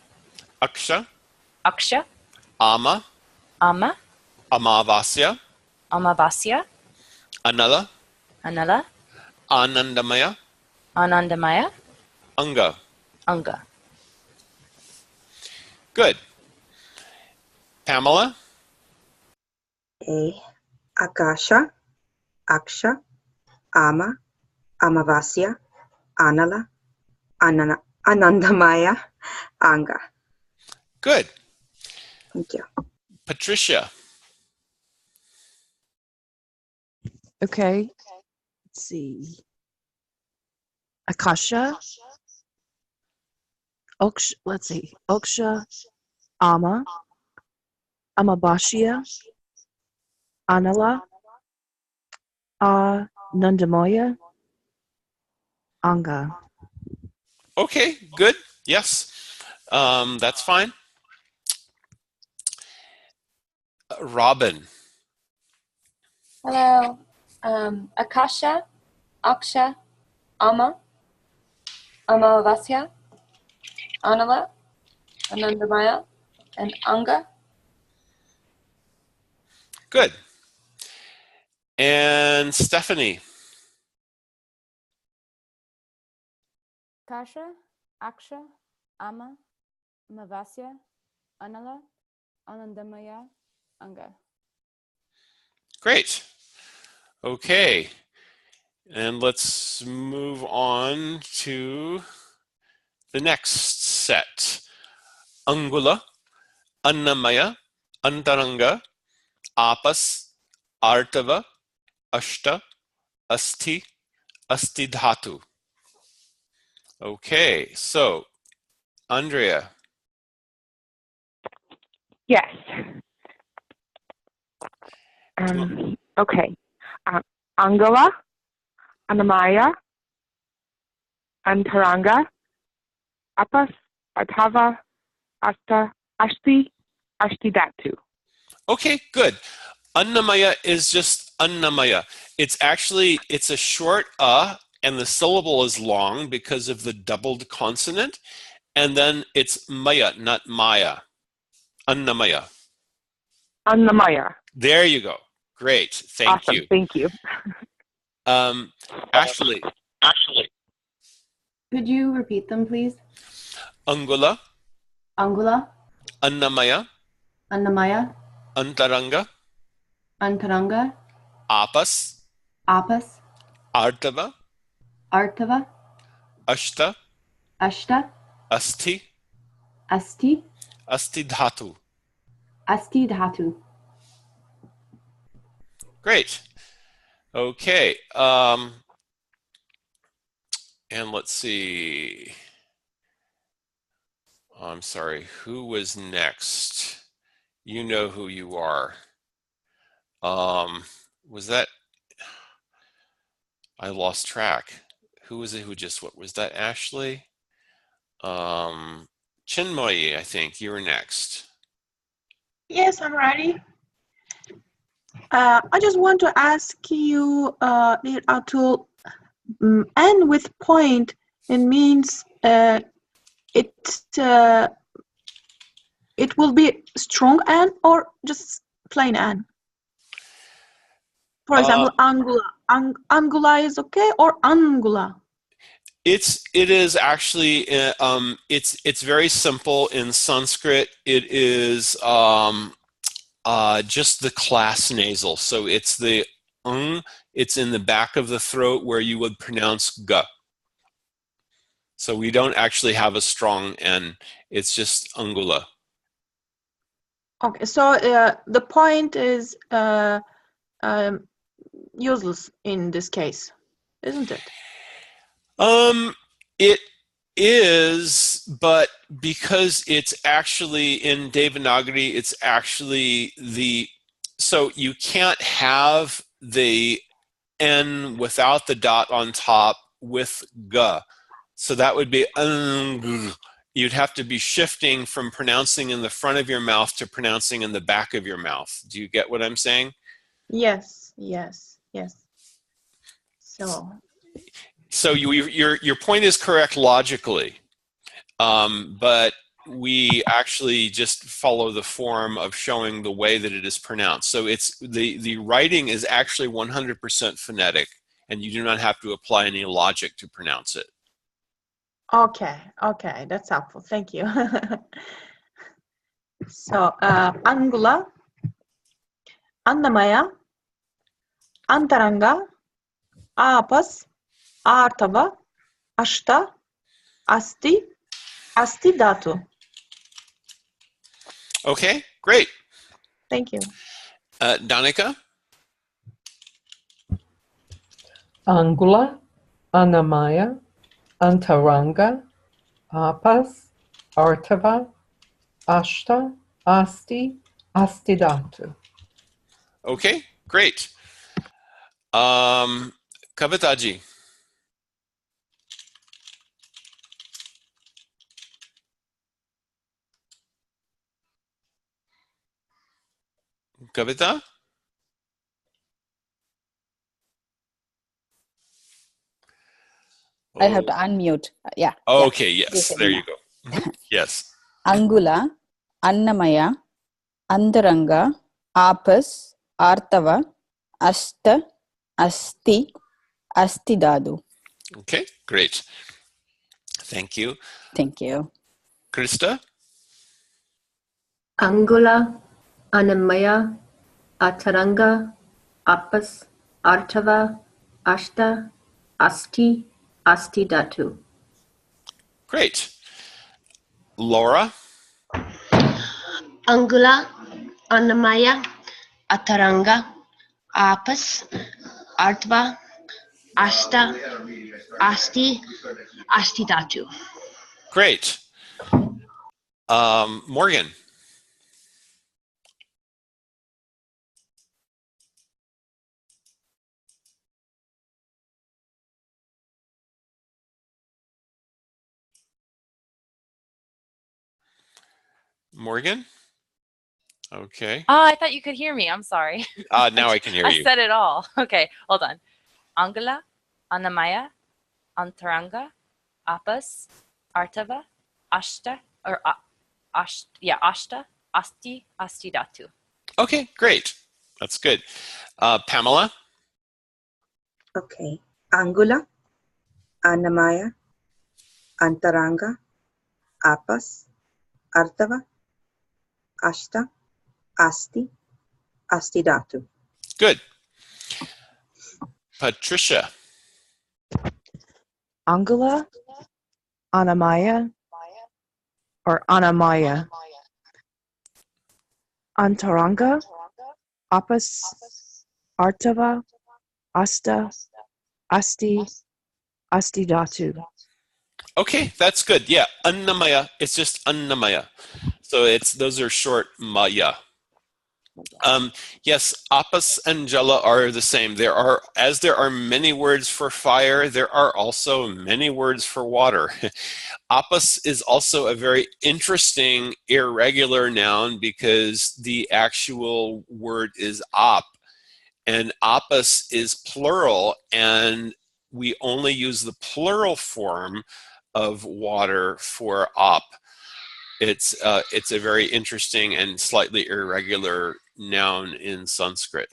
Aksha, Aksha, Ama, Ama, Amavasya, Amavasya, Anala, Anala, Anandamaya, Anandamaya, Anga. Anga. Good. Pamela. Akasha, Aksha, Ama, Amavasya, Anala, Anandamaya, Anga. Good. Thank you. Patricia. Okay. Let's see. Akasha. Oksha, let's see. Oksha, Ama, Amabashia, Anala, Nandamoya, Anga. Okay, good. Yes, that's fine. Robin. Hello. Akasha, Aksha, Ama, Amavasya, Anala, Anandamaya, and Anga. Good. And Stephanie. Kasha, Aksha, Ama, Mavasya, Anala, Anandamaya, Anga. Great. Okay. And let's move on to the next set. Angula, Annamaya, Antaranga, Apas, Artava, Ashta, Asti, Astidhatu. Okay, so Andrea. Yes. Come Okay. Angala, Annamaya, Antaranga, Apas, Artava, Asta, Ashti, Ashtidatu. Okay, good. Annamaya is just Annamaya. It's a short and the syllable is long because of the doubled consonant, and then it's Maya, not Maya. Annamaya. Annamaya. There you go. Great. Thank Awesome. you. Thank you. Ashley. Could you repeat them, please? Angula, Angula, Annamaya, Annamaya, Antaranga, Antaranga, Apas, Apas, Artava, Artava, Ashta, Ashta, Asti, Asti, Astidhatu. Asti Dhatu. Great. Okay. And let's see. Oh, I'm sorry. Who was next? You know who you are. Was that? I lost track. Who was it who just, what was that, Ashley? Chinmoyi, I think you were next. Yes, I'm ready. I just want to ask you, dear Atul, N with point, it means it will be strong N or just plain N? For example, angula. Angula is okay, or angula? It is actually it's very simple in Sanskrit. It is just the class nasal. So it's the it's in the back of the throat where you would pronounce g. So we don't actually have a strong N. It's just angula. Okay, so the point is useless in this case, isn't it? It is, but because it's actually in Devanagari, it's actually so you can't have the N without the dot on top with G. So that would be you'd have to be shifting from pronouncing in the front of your mouth to pronouncing in the back of your mouth. Do you get what I'm saying? Yes, yes, yes. So your point is correct logically, but we actually just follow the form of showing the way that it is pronounced. So it's the writing is actually 100% phonetic, and you do not have to apply any logic to pronounce it. Okay, okay, that's helpful. Thank you. So, Angula, Annamaya, Antaranga, Apas, Artava, Ashta, Asti, Astidatu. Okay, great. Thank you. Danica? Angula, Annamaya, Antaranga, Apas, Artava, Ashta, Asti, Astidatu. Okay, great. Kavitaji. Kavita? I have to unmute. Yeah. Okay, Yeah. yes. There you go. Yes. Angula, Annamaya, Antaranga, Apas, Artava, Ashta, Asti, Astidadu. Okay, great. Thank you. Thank you. Krista? Angula, Anamaya, Ataranga, Apas, Artava, Ashta, Asti, Astidatu. Great. Laura? Angula, Annamaya, Ataranga, Apas, Artva, Ashta, Asti, Astidatu. Great. Morgan? Morgan? Okay. Oh, I thought you could hear me. I'm sorry. Now I can hear I you. said it all. Okay, hold on. Angala, Annamaya, Antaranga, Apas, Artava, Ashta, or Ashta, Asti, Astidatu. Okay, great. That's good. Pamela? Okay. Angula, Annamaya, Antaranga, Apas, Artava, Ashta, Asti, Astidatu. Good. Patricia? Angela, Anamaya, or Anamaya, Antaranga, Apas, Artava, Asta, Asti, Astidatu. Okay, that's good. Yeah, Annamaya. It's just Annamaya. So those are short Maya. Yes, Apas and Jala are the same. There are many words for fire, there are also many words for water. Apas is also a very interesting irregular noun because the actual word is op, and Apas is plural, and we only use the plural form of water for op. It's a very interesting and slightly irregular noun in Sanskrit.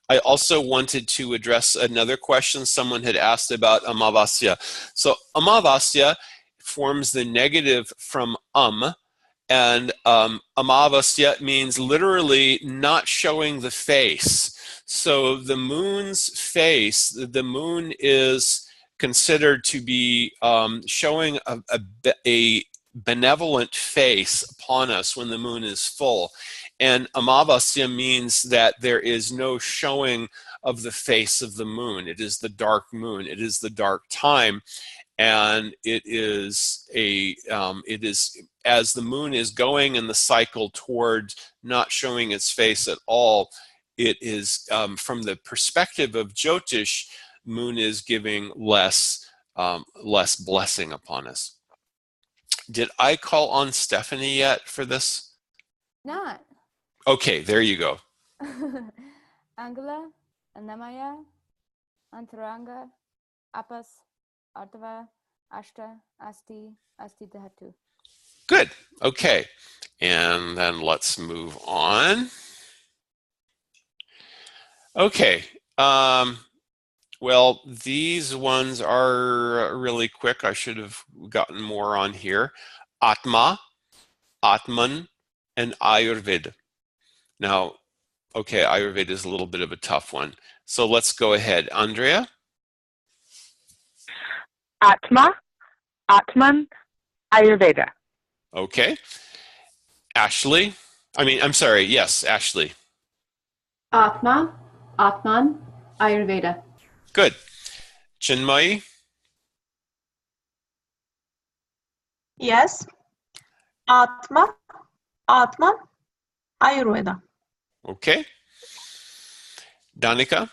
I also wanted to address another question someone had asked about Amavasya. So Amavasya forms the negative from and Amavasya means literally not showing the face. So the moon's face, the moon is considered to be showing a benevolent face upon us when the moon is full. And Amavasya means that there is no showing of the face of the moon. It is the dark moon. It is the dark time. And it is as the moon is going in the cycle toward not showing its face at all, it is from the perspective of Jyotish, moon is giving less blessing upon us. Did I call on Stephanie yet for this? Not. Okay, there you go. Angula, Annamaya, Antaranga, Apas, Artava, Ashta, Asti, Astidatu. Good. Okay. And then let's move on. Okay. Well, these ones are really quick. I should have gotten more on here. Atma, Atman, and Ayurveda. Now, okay, Ayurveda is a little bit of a tough one. So let's go ahead. Andrea? Atma, Atman, Ayurveda. Okay. Ashley? I'm sorry. Yes, Ashley. Atma, Atman, Ayurveda. Good. Chinmayi? Yes. Atma, Atman, Ayurveda. Okay. Danica?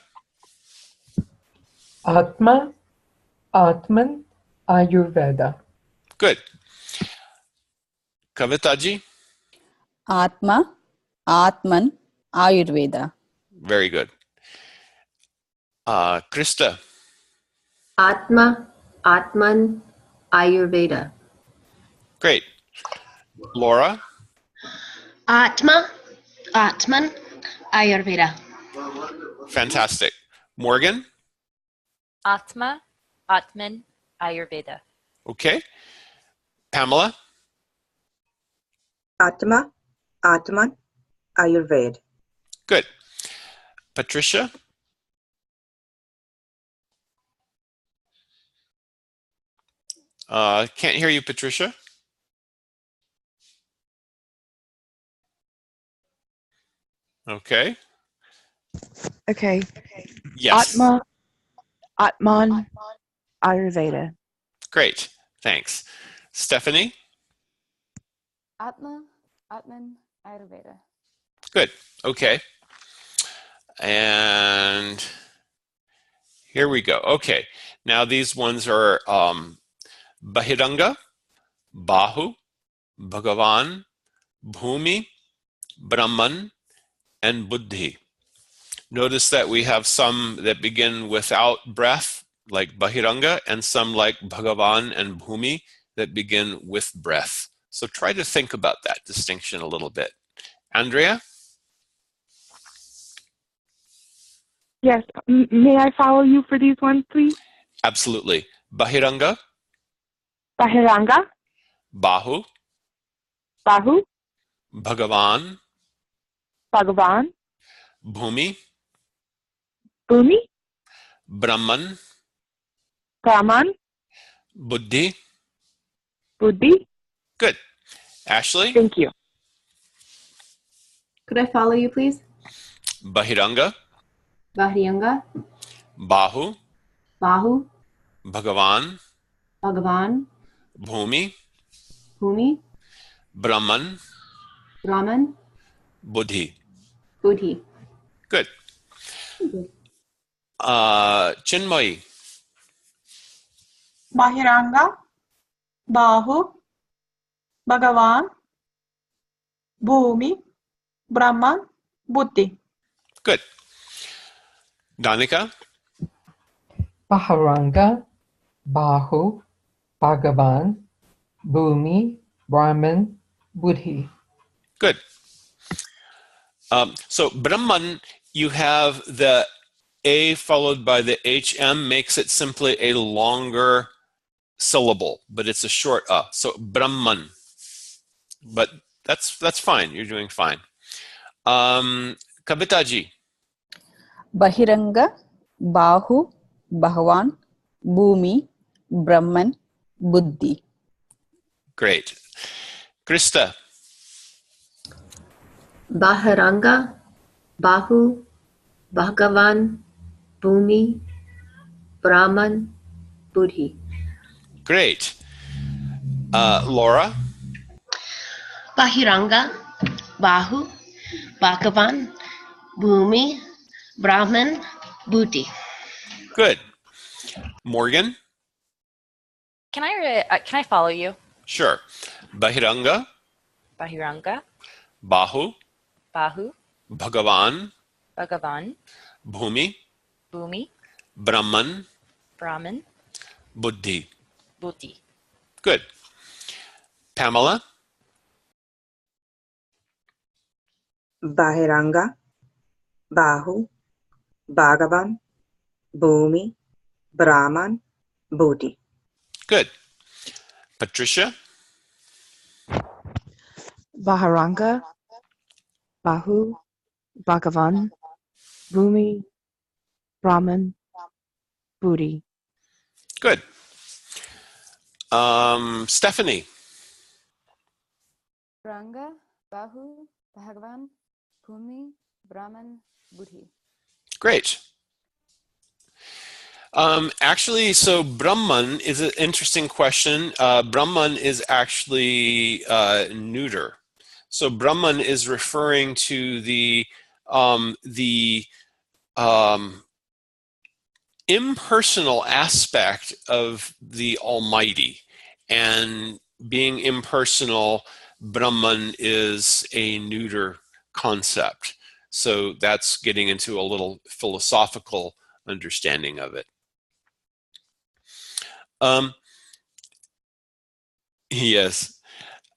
Atma, Atman, Ayurveda. Good. Kavitaji? Atma, Atman, Ayurveda. Very good. Krista? Atma, Atman Ayurveda. Great. Laura? Atman Ayurveda. Fantastic. Morgan? Atman Ayurveda. Okay. Pamela? Atman Ayurveda. Good. Patricia? Can't hear you, Patricia. Okay. Okay. Yes. Atman Ayurveda. Great. Thanks. Stephanie? Atman Ayurveda. Good. Okay. And here we go. Okay. Now these ones are Bahiranga, Bahu, Bhagavan, Bhumi, Brahman, and Buddhi. Notice that we have some that begin without breath, like Bahiranga, and some like Bhagavan and Bhumi that begin with breath. So try to think about that distinction a little bit. Andrea? Yes. May I follow you for these ones, please? Absolutely. Bahiranga, Bahiranga, Bahu, Bahu, Bhagavan, Bhagavan, Bhumi, Bhumi, Brahman, Brahman, Buddhi. Buddhi. Good. Ashley? Thank you. Could I follow you, please? Bahiranga, Vahriyanga, Bahu, Bahu, Bhagavan, Bhagavan, Bhumi, Bhumi, Brahman, Brahman, Buddhi. Buddhi. Good. Chinmoy, Bahiranga, Bahu, Bhagavan, Bhumi, Brahman, Buddhi. good. Danika, Baharanga, Bahu, Bhagavan, Bhumi, Brahman, Buddhi. good. So Brahman, you have the A followed by the HM makes it simply a longer syllable, but it's a short So Brahman. But that's fine. You're doing fine. Kavitaji. Bahiranga, Bahu, Bhagavan, Bhumi, Brahman, Buddhi. Great. Krista. Bahiranga, Bahu, Bhagavan, Bhumi, Brahman, Buddhi. Great. Laura. Bahiranga, Bahu, Bhagavan, Bhumi, Brahman, Buddhi. Good. Morgan. Can I follow you? Sure. Bahiranga, Bahiranga, Bahu, Bahu, Bhagavan, Bhagavan, Bhumi, Bhumi, Brahman, Brahman, Buddhi. Buddhi. Good. Pamela. Bahiranga, Bahu, Bhagavan, Bhumi, Brahman, Buddhi. Good. Patricia. Baharanga, Bahu, Bhagavan, Bhumi, Brahman, Buddhi. Good. Stephanie. Ranga, Bahu, Bhagavan, Bhumi, Brahman, Buddhi. Great. Actually, so Brahman is an interesting question. Brahman is actually neuter. So Brahman is referring to the impersonal aspect of the Almighty. And being impersonal, Brahman is a neuter concept. So that's getting into a little philosophical understanding of it. Um, yes.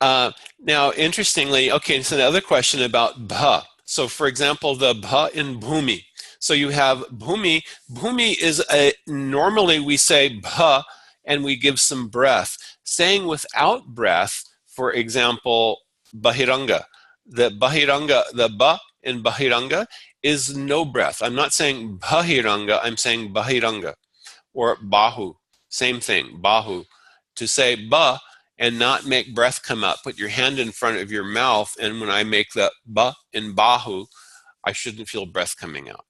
Now, interestingly, okay, so the other question about bha. So for example, the bha in bhumi. So you have bhumi. Bhumi is normally we say bha and we give some breath. Saying without breath, for example, bahiranga. The bahiranga, the ba in bahiranga is no breath. I'm not saying bahiranga, I'm saying bahiranga. Or bahu, same thing, bahu. To say ba and not make breath come up, put your hand in front of your mouth, and when I make the ba in bahu, I shouldn't feel breath coming out.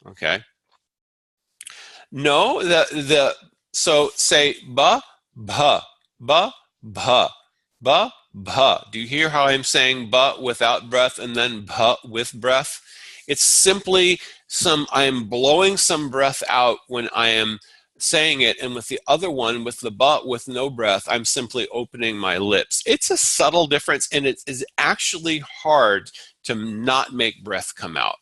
Okay? No, so say ba, bha, ba, bha, ba, bha. Do you hear how I'm saying ba without breath and then bha with breath? It's simply I'm blowing some breath out when I am saying it, and with the other one, with the ba with no breath, I'm simply opening my lips. It's a subtle difference, and it is actually hard to not make breath come out.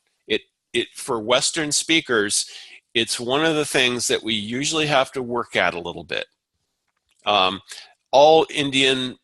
It for Western speakers, it's one of the things that we usually have to work at a little bit. All Indian,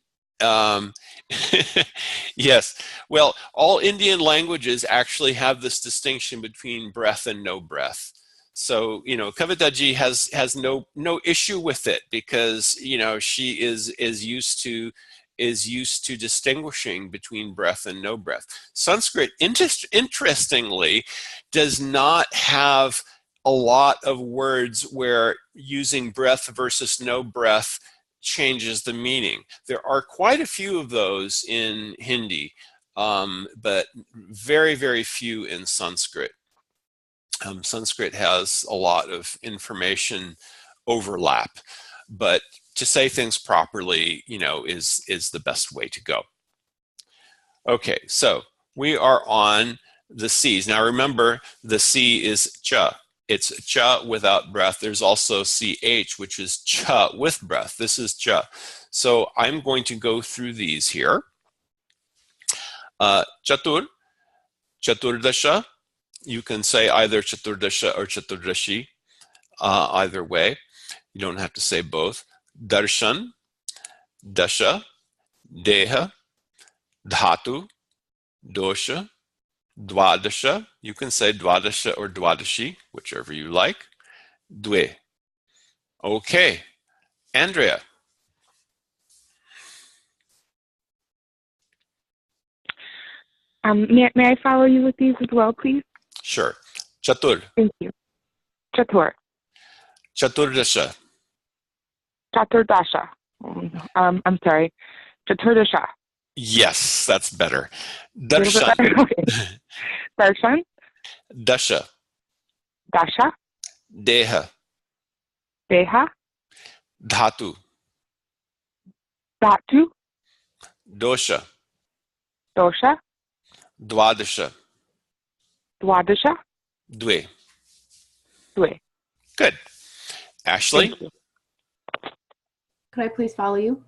yes, well, all Indian languages actually have this distinction between breath and no breath. So, Kavitaji has no issue with it because, she is used to distinguishing between breath and no breath. Sanskrit, interestingly, does not have a lot of words where using breath versus no breath changes the meaning. There are quite a few of those in Hindi, but very, very few in Sanskrit. Sanskrit has a lot of information overlap, but to say things properly, is the best way to go. Okay, so we are on the C's. Now remember, the C is cha. It's cha without breath. There's also ch, which is cha with breath. This is cha. So I'm going to go through these here. Chatur, chaturdasha. You can say either chaturdasha or chaturdashi, either way. You don't have to say both. Darshan, dasha, deha, dhatu, dosha, dvadasha. You can say dvadasha or dvadashi, whichever you like. Dve. Okay, Andrea. May I follow you with these as well, please? Sure. Chatur. Thank you. Chatur. Chaturdasha. Chaturdasha. I'm sorry. Chaturdasha. Yes, that's better. Darshan. Okay. Darshan. Dasha. Dasha. Deha. Deha. Dhatu. Dhatu. Dosha. Dosha. Dvadasha. Dwadasha. Dve. Dve. Good. Ashley? Thank you. Could I please follow you?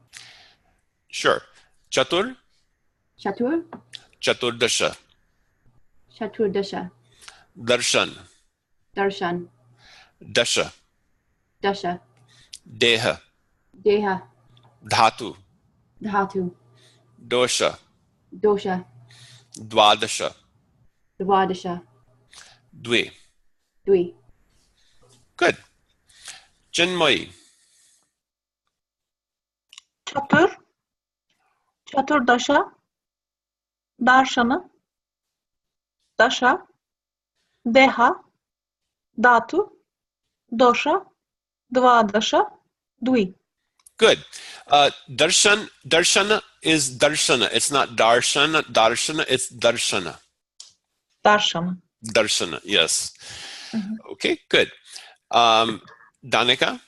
Sure. Chatur? Chatur? Chaturdasha. Chaturdasha. Darshan. Darshan. Dasha. Dasha. Deha. Deha. Dhatu. Dhatu. Dosha. Dosha. Dvadasha. Dvadasha. Dve. Dvi. Good. Chinmayi. Chatur, Chaturdasha, Darshana, Dasha, Deha, Dhatu, Dosha, Dvadasha, Dvi. Good. Darshana is darshana. It's not darshana, it's darshana. Darshana. Darshana, yes. Okay, good. Danika?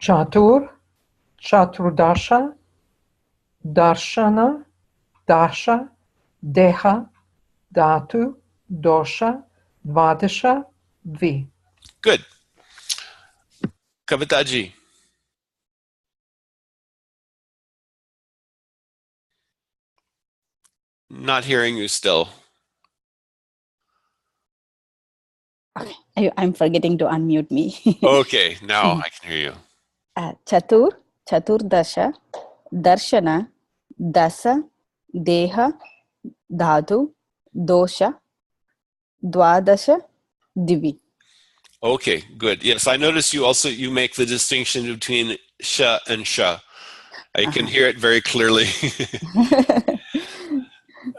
Chatur, Chaturdasha, Darshana, Dasha, Deha, Dhatu, Dosha, Dvadasha, Dvi. Good. Kavitaji? Not hearing you still. Okay, I'm forgetting to unmute me. Okay, now I can hear you. Chatur, Chaturdasha, Darshana, Dasa, Deha, Dhatu, Dosha, Dwadasha, Divi. Okay, good. Yes, I notice you make the distinction between sha and sha. I can hear it very clearly.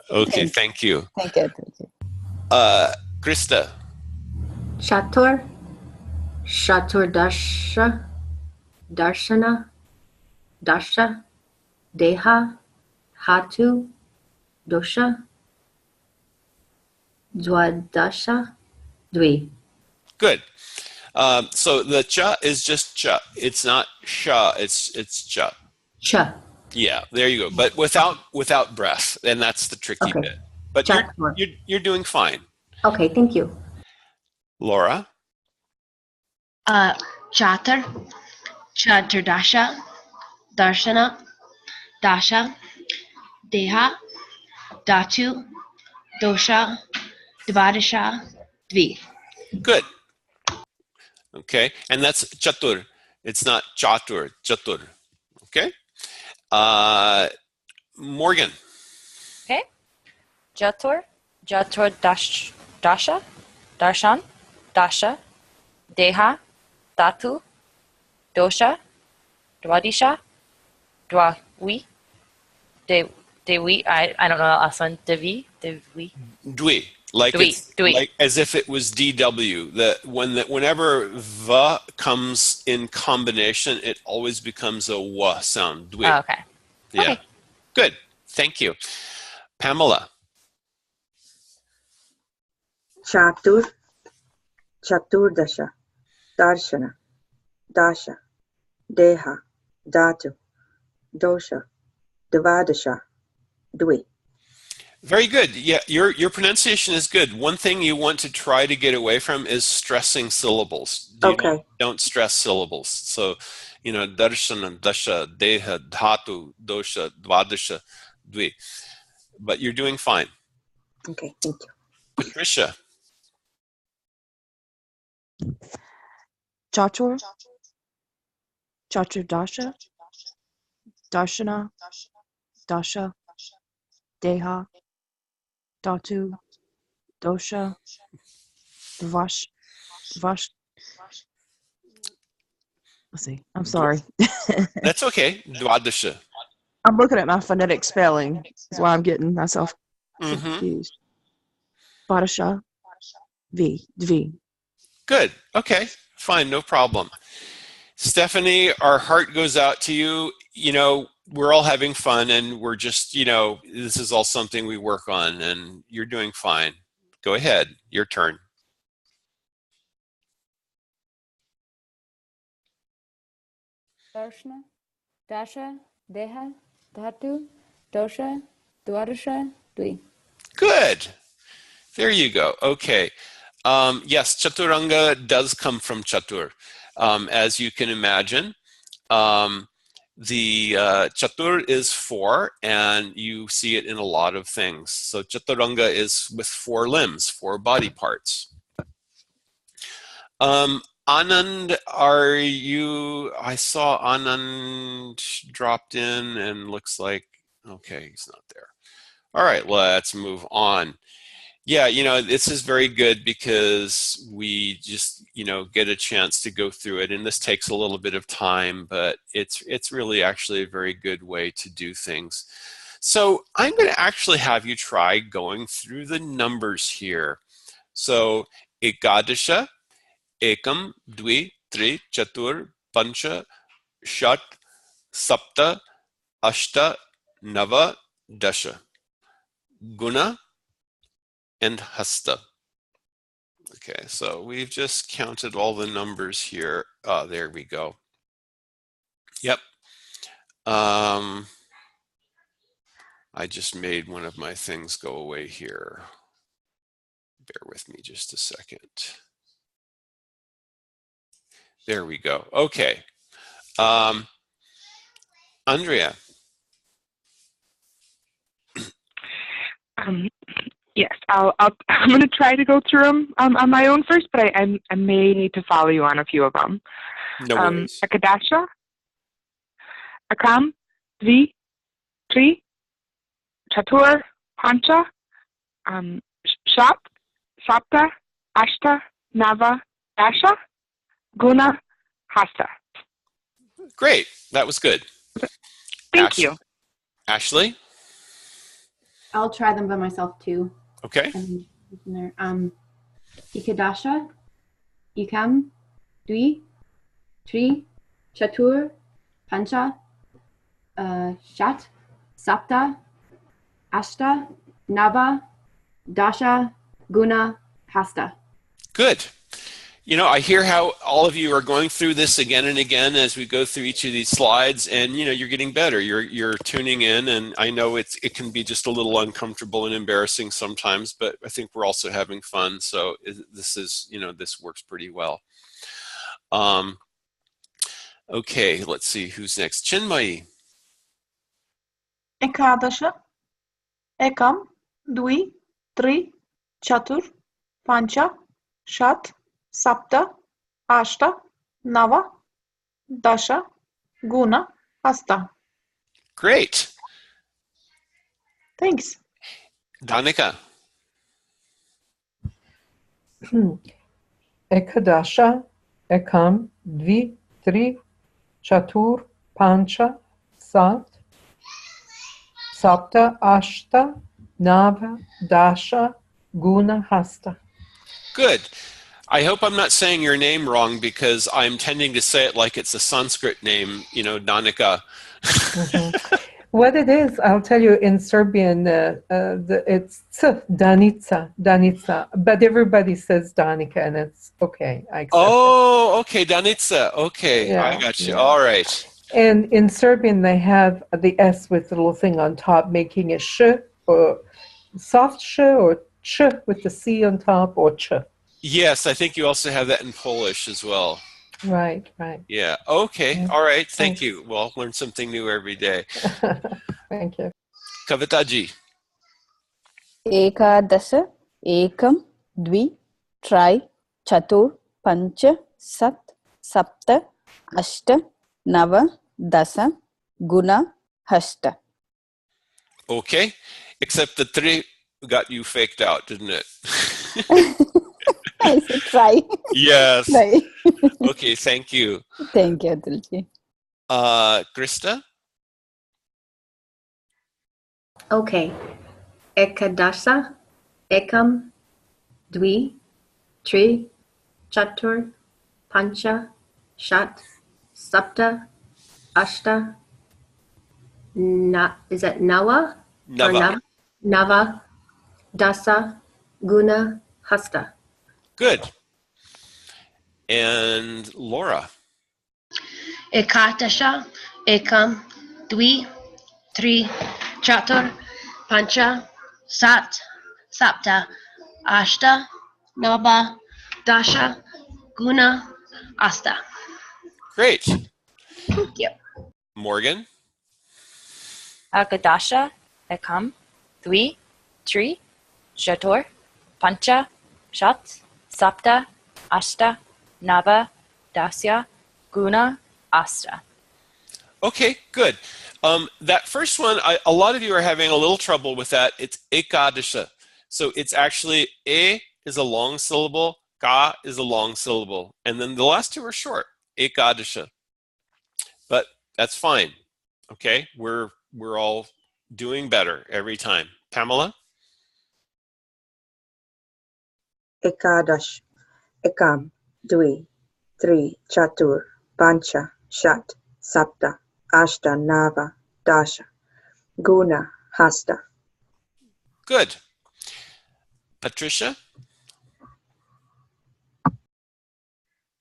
Okay, thank you. Thank you. Krista. Chatur, Chaturdasha, Darshana, Dasha, Deha, Hatu, Dosha, Dwadasha, Dvi. Good. So the cha is just cha. It's not sha. It's cha. Cha. Yeah, there you go. But without breath, and that's the tricky Okay. bit. But Chatur. you're doing fine. Okay, thank you. Laura. Chatur, Chaturdasha, Darshana, Dasha, Deha, Dhatu, Dosha, Dvadasha, Dvi. Good. Okay, and that's chatur. It's not chatur. Chatur. Okay. Morgan. Okay. Jatur, Dasha, Darshan, Dasha, Deha, Datu, Dosha, Dwadisha, Dwawi, Dewi. I don't know that last one. Devi, Dwi. Like Dwi, it's Dwi. like as if it was DW. Whenever va comes in combination, it always becomes a wa sound. Dwi. Oh, okay. Yeah. Okay. Good. Thank you. Pamela. Chatur, Chaturdasha, Darshana, Dasha, Deha, Dhatu, Dosha, Dvadasha, Dvi. Very good. Yeah, your pronunciation is good. One thing you want to try to get away from is stressing syllables. Okay. Don't stress syllables. So, darshana, dasha, deha, dhatu, dosha, dvadasha, dvi. But you're doing fine. Okay, thank you. Patricia. Chatur, Chaturdasha, Darshana, Dasha, Deha, Dhatu, Dosha, Dvash. Let's see. I'm sorry. That's okay. Dvadasha. I'm looking at my phonetic spelling. That's why I'm getting myself Mm-hmm. confused. Badasha, Dvi. Good. Okay. Fine. No problem. Stephanie, our heart goes out to you. We're all having fun and we're just, this is all something we work on and you're doing fine. Go ahead. Your turn. Darshana, Dasha, Deha, Dhatu, Dosha, Dwadasha, Dvi. Good. There you go. Okay. Yes, chaturanga does come from chatur. As you can imagine, the chatur is 4, and you see it in a lot of things. So chaturanga is with 4 limbs, 4 body parts. Anand, I saw Anand dropped in and looks like, okay, he's not there. All right, let's move on. Yeah, this is very good because we just, get a chance to go through it, and this takes a little bit of time, but it's really actually a very good way to do things. So I'm going to actually have you try going through the numbers here. So Ekadasha, Ekam, Dvi, Tri, Chatur, Pancha, Shat, Sapta, Ashta, Nava, Dasha. Guna and Hasta. Okay, so we've just counted all the numbers here. There we go. Yep. I just made one of my things go away here. Bear with me just a second. There we go. Okay. Andrea. Yes, I'm going to try to go through them on my own first, but I may need to follow you on a few of them. No worries. Ekadasha, Akam, Dvi, Tri, Chatur, Pancha, Shat, Sapta, Ashta, Nava, Dasha, Guna, Hasta. Great. That was good. Thank you. Ashley? I'll try them by myself too. Okay. Ikadasha, Ikam, Dvi, Tri, Chatur, Pancha, Shat, Sapta, Ashta, Nava, Dasha, Guna, Hasta. Good. You know, I hear how all of you are going through this again and again as we go through each of these slides, and you know, you're getting better. You're tuning in, and I know it can be just a little uncomfortable and embarrassing sometimes, but I think we're also having fun. So this is, you know, this works pretty well. Okay, let's see who's next. Chinmayi. Ekadasha, Ekam, Dvi, Tri, Chatur, Pancha, Shat, Sapta, Ashta, Nava, Dasha, Guna, Hasta. Great. Thanks. Danica. Ekadasha, Ekam, Dvi, Tri, Chatur, Pancha, Sat, Sapta, Ashta, Nava, Dasha, Guna, Hasta. Good. I hope I'm not saying your name wrong because I'm tending to say it like it's a Sanskrit name, you know, Danica. What it is, I'll tell you, in Serbian, it's Danica, but everybody says Danica, and it's okay. I accept Oh, okay, Danica. Okay, Yeah, I got you. yeah. All right. And in Serbian, they have the S with the little thing on top, making it sh, or soft sh, or ch with the C on top, or ch. Yes, I think you also have that in Polish as well. Right, right. Yeah. Okay. Yeah. All right. Thank Thanks. you. Well, learn something new every day. Thank you. Kavitaji. Ekadasha, Ekam, Dvi, Tri, Chatur, Pancha, Sat, Sapta, Ashta, Nava, Dasa, Guna, Hasta. Okay. Except the three got you faked out, didn't it? I said try. Yes. Try. Okay. Thank you. Thank you, Atulji. Krista. Okay. Ekadasha, Ekam, Dvi, Tri, Chatur, Pancha, Shat, Sapta, Ashta, is that Nawa? Or Nava. Nava, Dasa, Guna, Hasta. Good. And Laura. Ekadasha, Ekam, Dvi, Tri, Chatur, Pancha, Sat, Sapta, Ashta, Nava, Dasha, Guna, Asta. Great. Thank you. Morgan. Ekadasha, Ekam, Dvi, Tri, Chatur, Pancha, Shat, Sapta, Ashta, Nava, Dasya, Guna, Asta. Okay, good. That first one, a lot of you are having a little trouble with that. It's ekadasha. So it's actually e is a long syllable, ka is a long syllable, and then the last two are short. Ekadasha. But that's fine. Okay, we're all doing better every time. Pamela. Ekadash, Ekam, Dvi, Tri, Chatur, Pancha, Shat, Sapta, Ashta, Nava, Dasha, Guna, Hasta. Good. Patricia.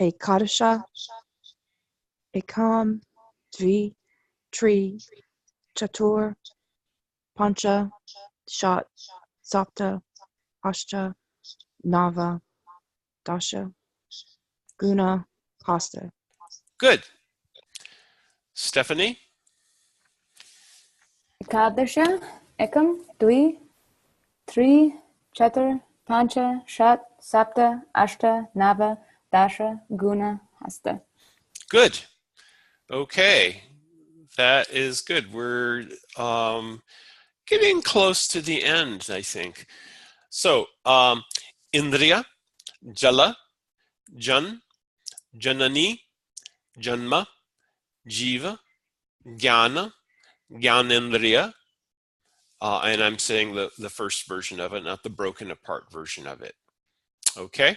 Ekadasha, Ekam, Dvi, Tri, Chatur, Pancha, Shat, Sapta, Ashta, Nava, Dasha, Guna, Hasta. Good. Stephanie. Ekadasha, Ekam, Dvi, Tri, chatur, pancha, shat, sapta, ashta, nava, dasha, guna, hasta. Good. Okay. That is good. We're getting close to the end, I think. So, Indriya, Jala, Jan, Janani, Janma, Jiva, Jnana, Jnanendriya, and I'm saying the first version of it, not the broken apart version of it. Okay?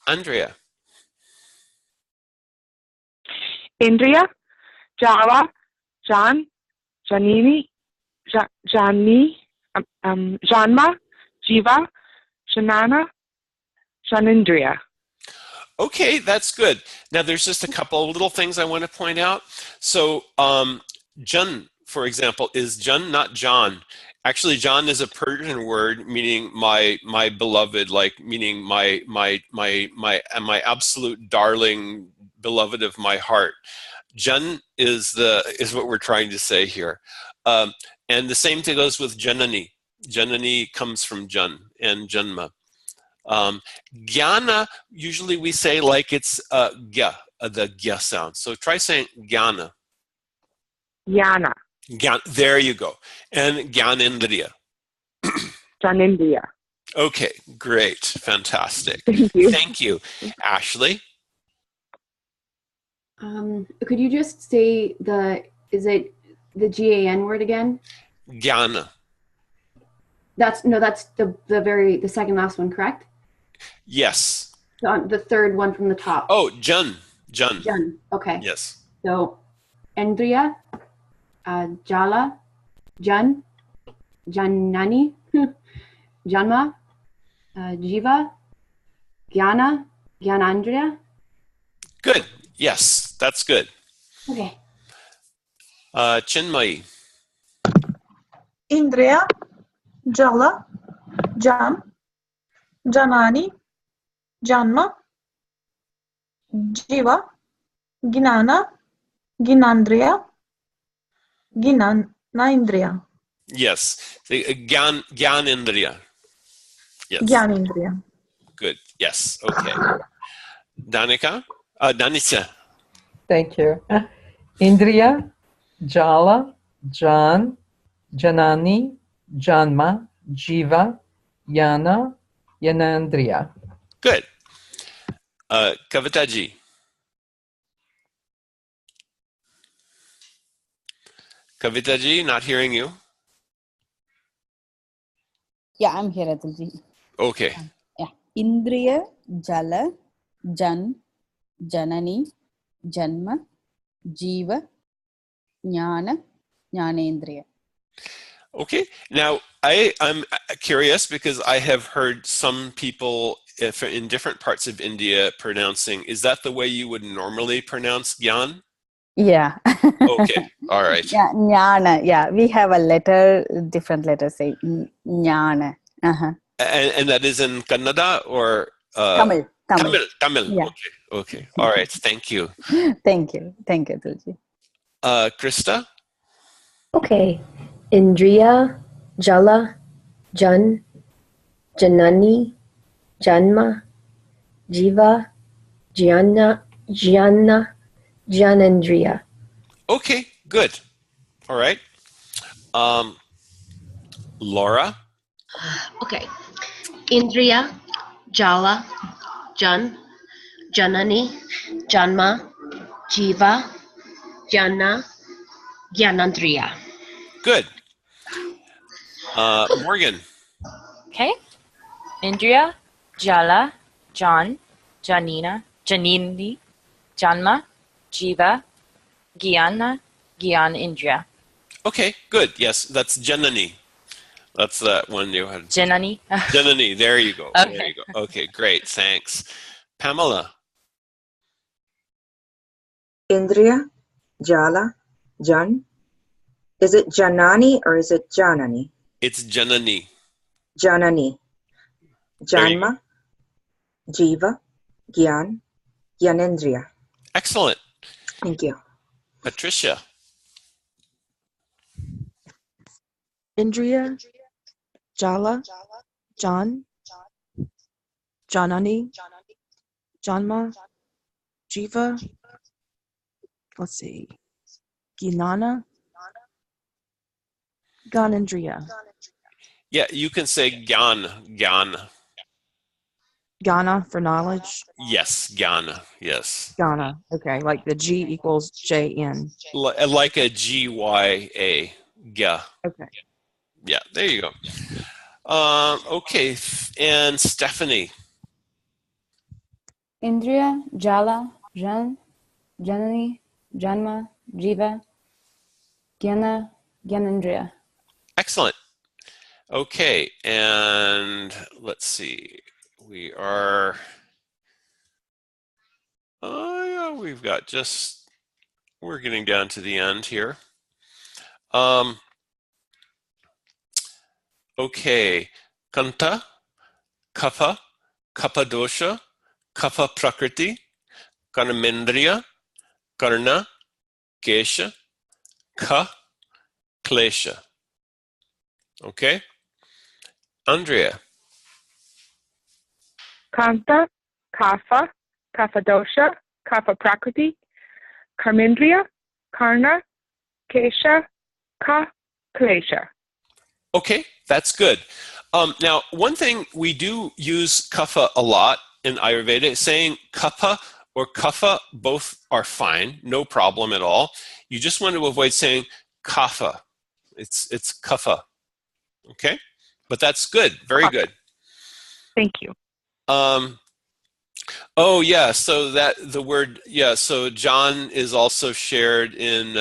Andrea. Indriya, Java, Jan, Janini, Jani, Janma, Jiva, Janana, Janindriya. Okay, that's good. Now there's just a couple of little things I want to point out. So Jun, for example, is Jun, not John. Actually, John is a Persian word meaning my beloved, like meaning my absolute darling, beloved of my heart. Jun is what we're trying to say here. And the same thing goes with Janani. Janani comes from Jun and Janma. Jnana, usually we say like it's gya, the gya sound. So try saying jnana. Jnana. There you go. And jnanendriya. Janindriya. Okay, great. Fantastic. Thank you. Thank you. Ashley? Could you just say is it the GAN word again? Jnana. That's the second last one, correct? Yes. The third one from the top. Oh, Jun. Jun. Okay. Yes. So, Indriya, Jala, Jun, Janani, Janma, Jiva, Jnana, Jnanandriya. Good. Yes, that's good. Okay. Chinmayi. Indriya, Jala, Jan, Janani, Janma, Jiva, Gnana, Gnandriya, Gnanaindriya. Yes. Jnanendriya. Yes. Jnanindriya. Good. Yes. Okay. Danica? Danica. Thank you. Indriya, Jala, Jan, Janani, Janma, Jiva, Yana, Yanandriya. Good. Kavitaji. Kavitaji, not hearing you. Yeah, I'm here, Atulji. Okay. Yeah. Indriya, Jala, Jan, Janani, Janma, Jiva, Jnana, Jnanendriya. Okay. Now, I'm curious because I have heard some people in different parts of India pronouncing, is that the way you would normally pronounce Gyan? Yeah. Okay. All right. Yeah, Jnana. Yeah, we have a letter, different letters say Jnana. Uh-huh. And that is in Kannada or? Tamil. Tamil. Yeah. Okay. All right. Thank you. Thank you, Tulji. Krista? Okay. Indriya, Jala, Jan, Janani, Janma, Jiva, Jnana, Jnanendriya. Okay, good. All right. Laura? Okay. Indriya, Jala, Jan, Janani, Janma, Jiva, Jnana, Jnanandriya. Good. Morgan? Okay. Indriya, Jala, Jan, Janini, Janma, Jiva, Gyana, Gyan Indriya. Okay, good. Yes, that's Janani. That's that one you had. Janani. Janani, there you go. Okay. There you go. Okay, great. Thanks. Pamela? Indriya, Jala, Jan. Is it Janani or is it Janani? It's Janani. Janani. There you Janma, Jiva, Gyan, Yanendriya. Excellent. Thank you. Patricia? Indriya, Jala, Jan, Janani, Janma, Jiva, let's see, Ginana, Ganendriya. Yeah, you can say gyan, gyan. Ghana for knowledge. Yes, gyan, yes. Ghana. Okay, like the G equals JN. Like a GYA, yeah. Okay. Yeah, there you go. Okay, and Stephanie. Indriya, Jala, Jan, Janani, Janma, Jiva, Gyana, Gyanendriya. Excellent. Okay, and let's see. We are, yeah, we've got just, we're getting down to the end here. Okay, Kanta, Kapha, Kapha dosha, Kapha prakriti, Karmendriya, Karna, Kesha, Ka, Klesha. Okay? Andrea. Kanta, Kapha, Kapha-dosha, Kapha-prakriti, Karmendriya, Karna, Kesha, Ka, Klesha. Okay, that's good. Now, one thing we do use kapha a lot in Ayurveda, saying kapha or kapha, both are fine, no problem at all. You just want to avoid saying kapha. It's kapha. Okay? But that's good. Very good. Thank you. Oh yeah, so that the word, yeah, so John is also shared in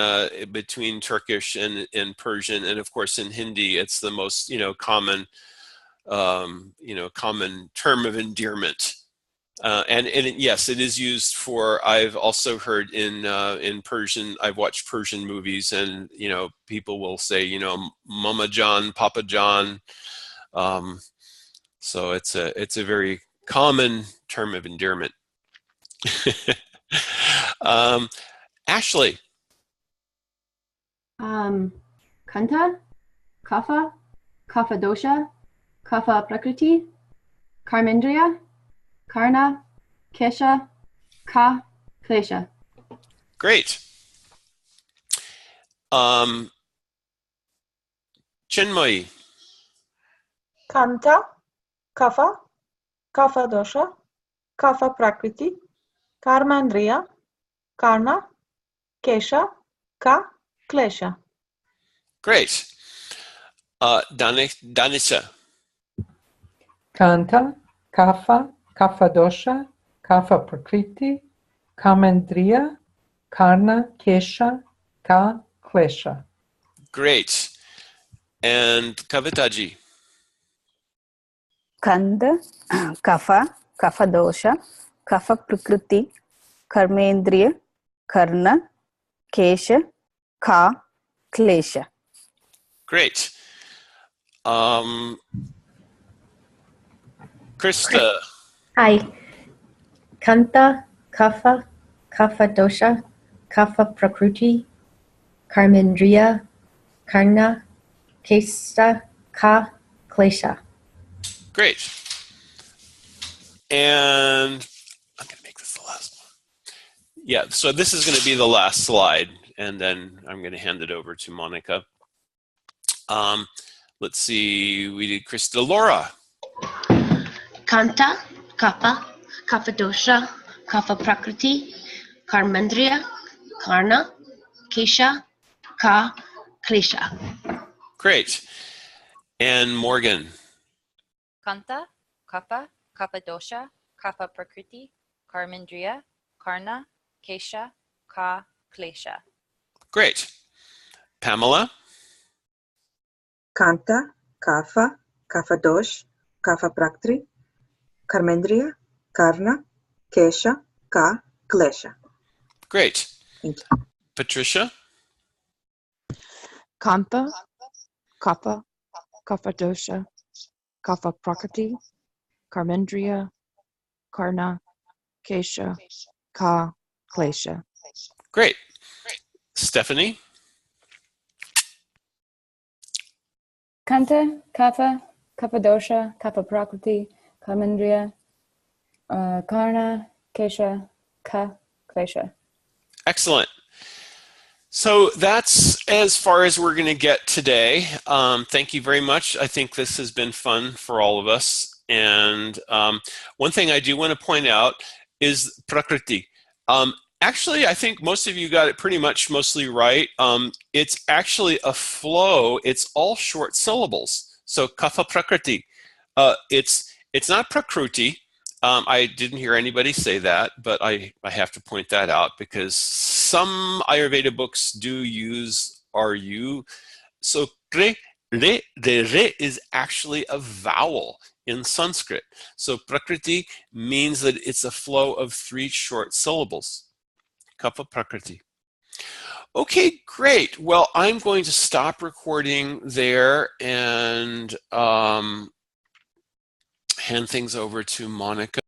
between Turkish and Persian, and of course in Hindi it's the most common common term of endearment. And yes, it is used for, I've also heard in Persian, I've watched Persian movies, and people will say Mama John, Papa John. So it's a very common term of endearment. Ashley. Kanta, Kapha, Kapha dosha, Kapha prakriti, Karmendriya, Karna, Kesha, Ka, Klesha. Great. Chinmoyi. Kanta, Kapha, Kapha dosha, Kapha prakriti, Karmendriya, Karna, Kesha, Ka, Klesha. Great. Danisha. Kanta, Kapha, Kapha dosha, Kapha prakriti, Kamendriya, Karna, Kesha, Ka, Klesha. Great. And Kavitaji. Kanda, Kapha, Kapha dosha, Kapha prakriti, Karmendriya, Karna, Kesha, Ka, Klesha. Great. Krista. Hi. Kanta, Kapha, Kapha dosha, Kapha prakriti, Karmendriya, Karna, Kesha, Ka, Klesha. Great. And I'm going to make this the last one. Yeah, so this is going to be the last slide, and then I'm going to hand it over to Monica. Let's see, we did Krista. Laura. Kanta, Kapha, Kapha dosha, Kapha prakriti, Karmendriya, Karna, Kesha, Ka, Klesha. Great. And Morgan. Kanta, Kapha, Kapha dosha, Kapha prakriti, Karmendriya, Karna, Kesha, Ka, Klesha. Great. Pamela. Kanta, Kapha, Kapha dosh, Kapha prakriti, Karmendriya, Karna, Kesha, Ka, Klesha. Great. Thank you. Patricia. Kanta, Kapha, Kapha dosha, Kapha prakriti, Karmendriya, Karna, Kesha, Ka, Klesha. Great. Stephanie. Kanta, Kapha, Kapha dosha, kapha prakriti, karmendriya, karna, kesha, ka, klesha. Excellent. So that's as far as we're going to get today. Thank you very much. I think this has been fun for all of us. And one thing I do want to point out is prakriti. Actually, I think most of you got it pretty much mostly right. It's actually a flow. It's all short syllables. So kapha prakriti. It's not prakruti. I didn't hear anybody say that, but I have to point that out because some Ayurveda books do use RU. So the re is actually a vowel in Sanskrit. So prakriti means that it's a flow of 3 short syllables. Kapha prakriti. Okay, great. Well, I'm going to stop recording there and hand things over to Monica.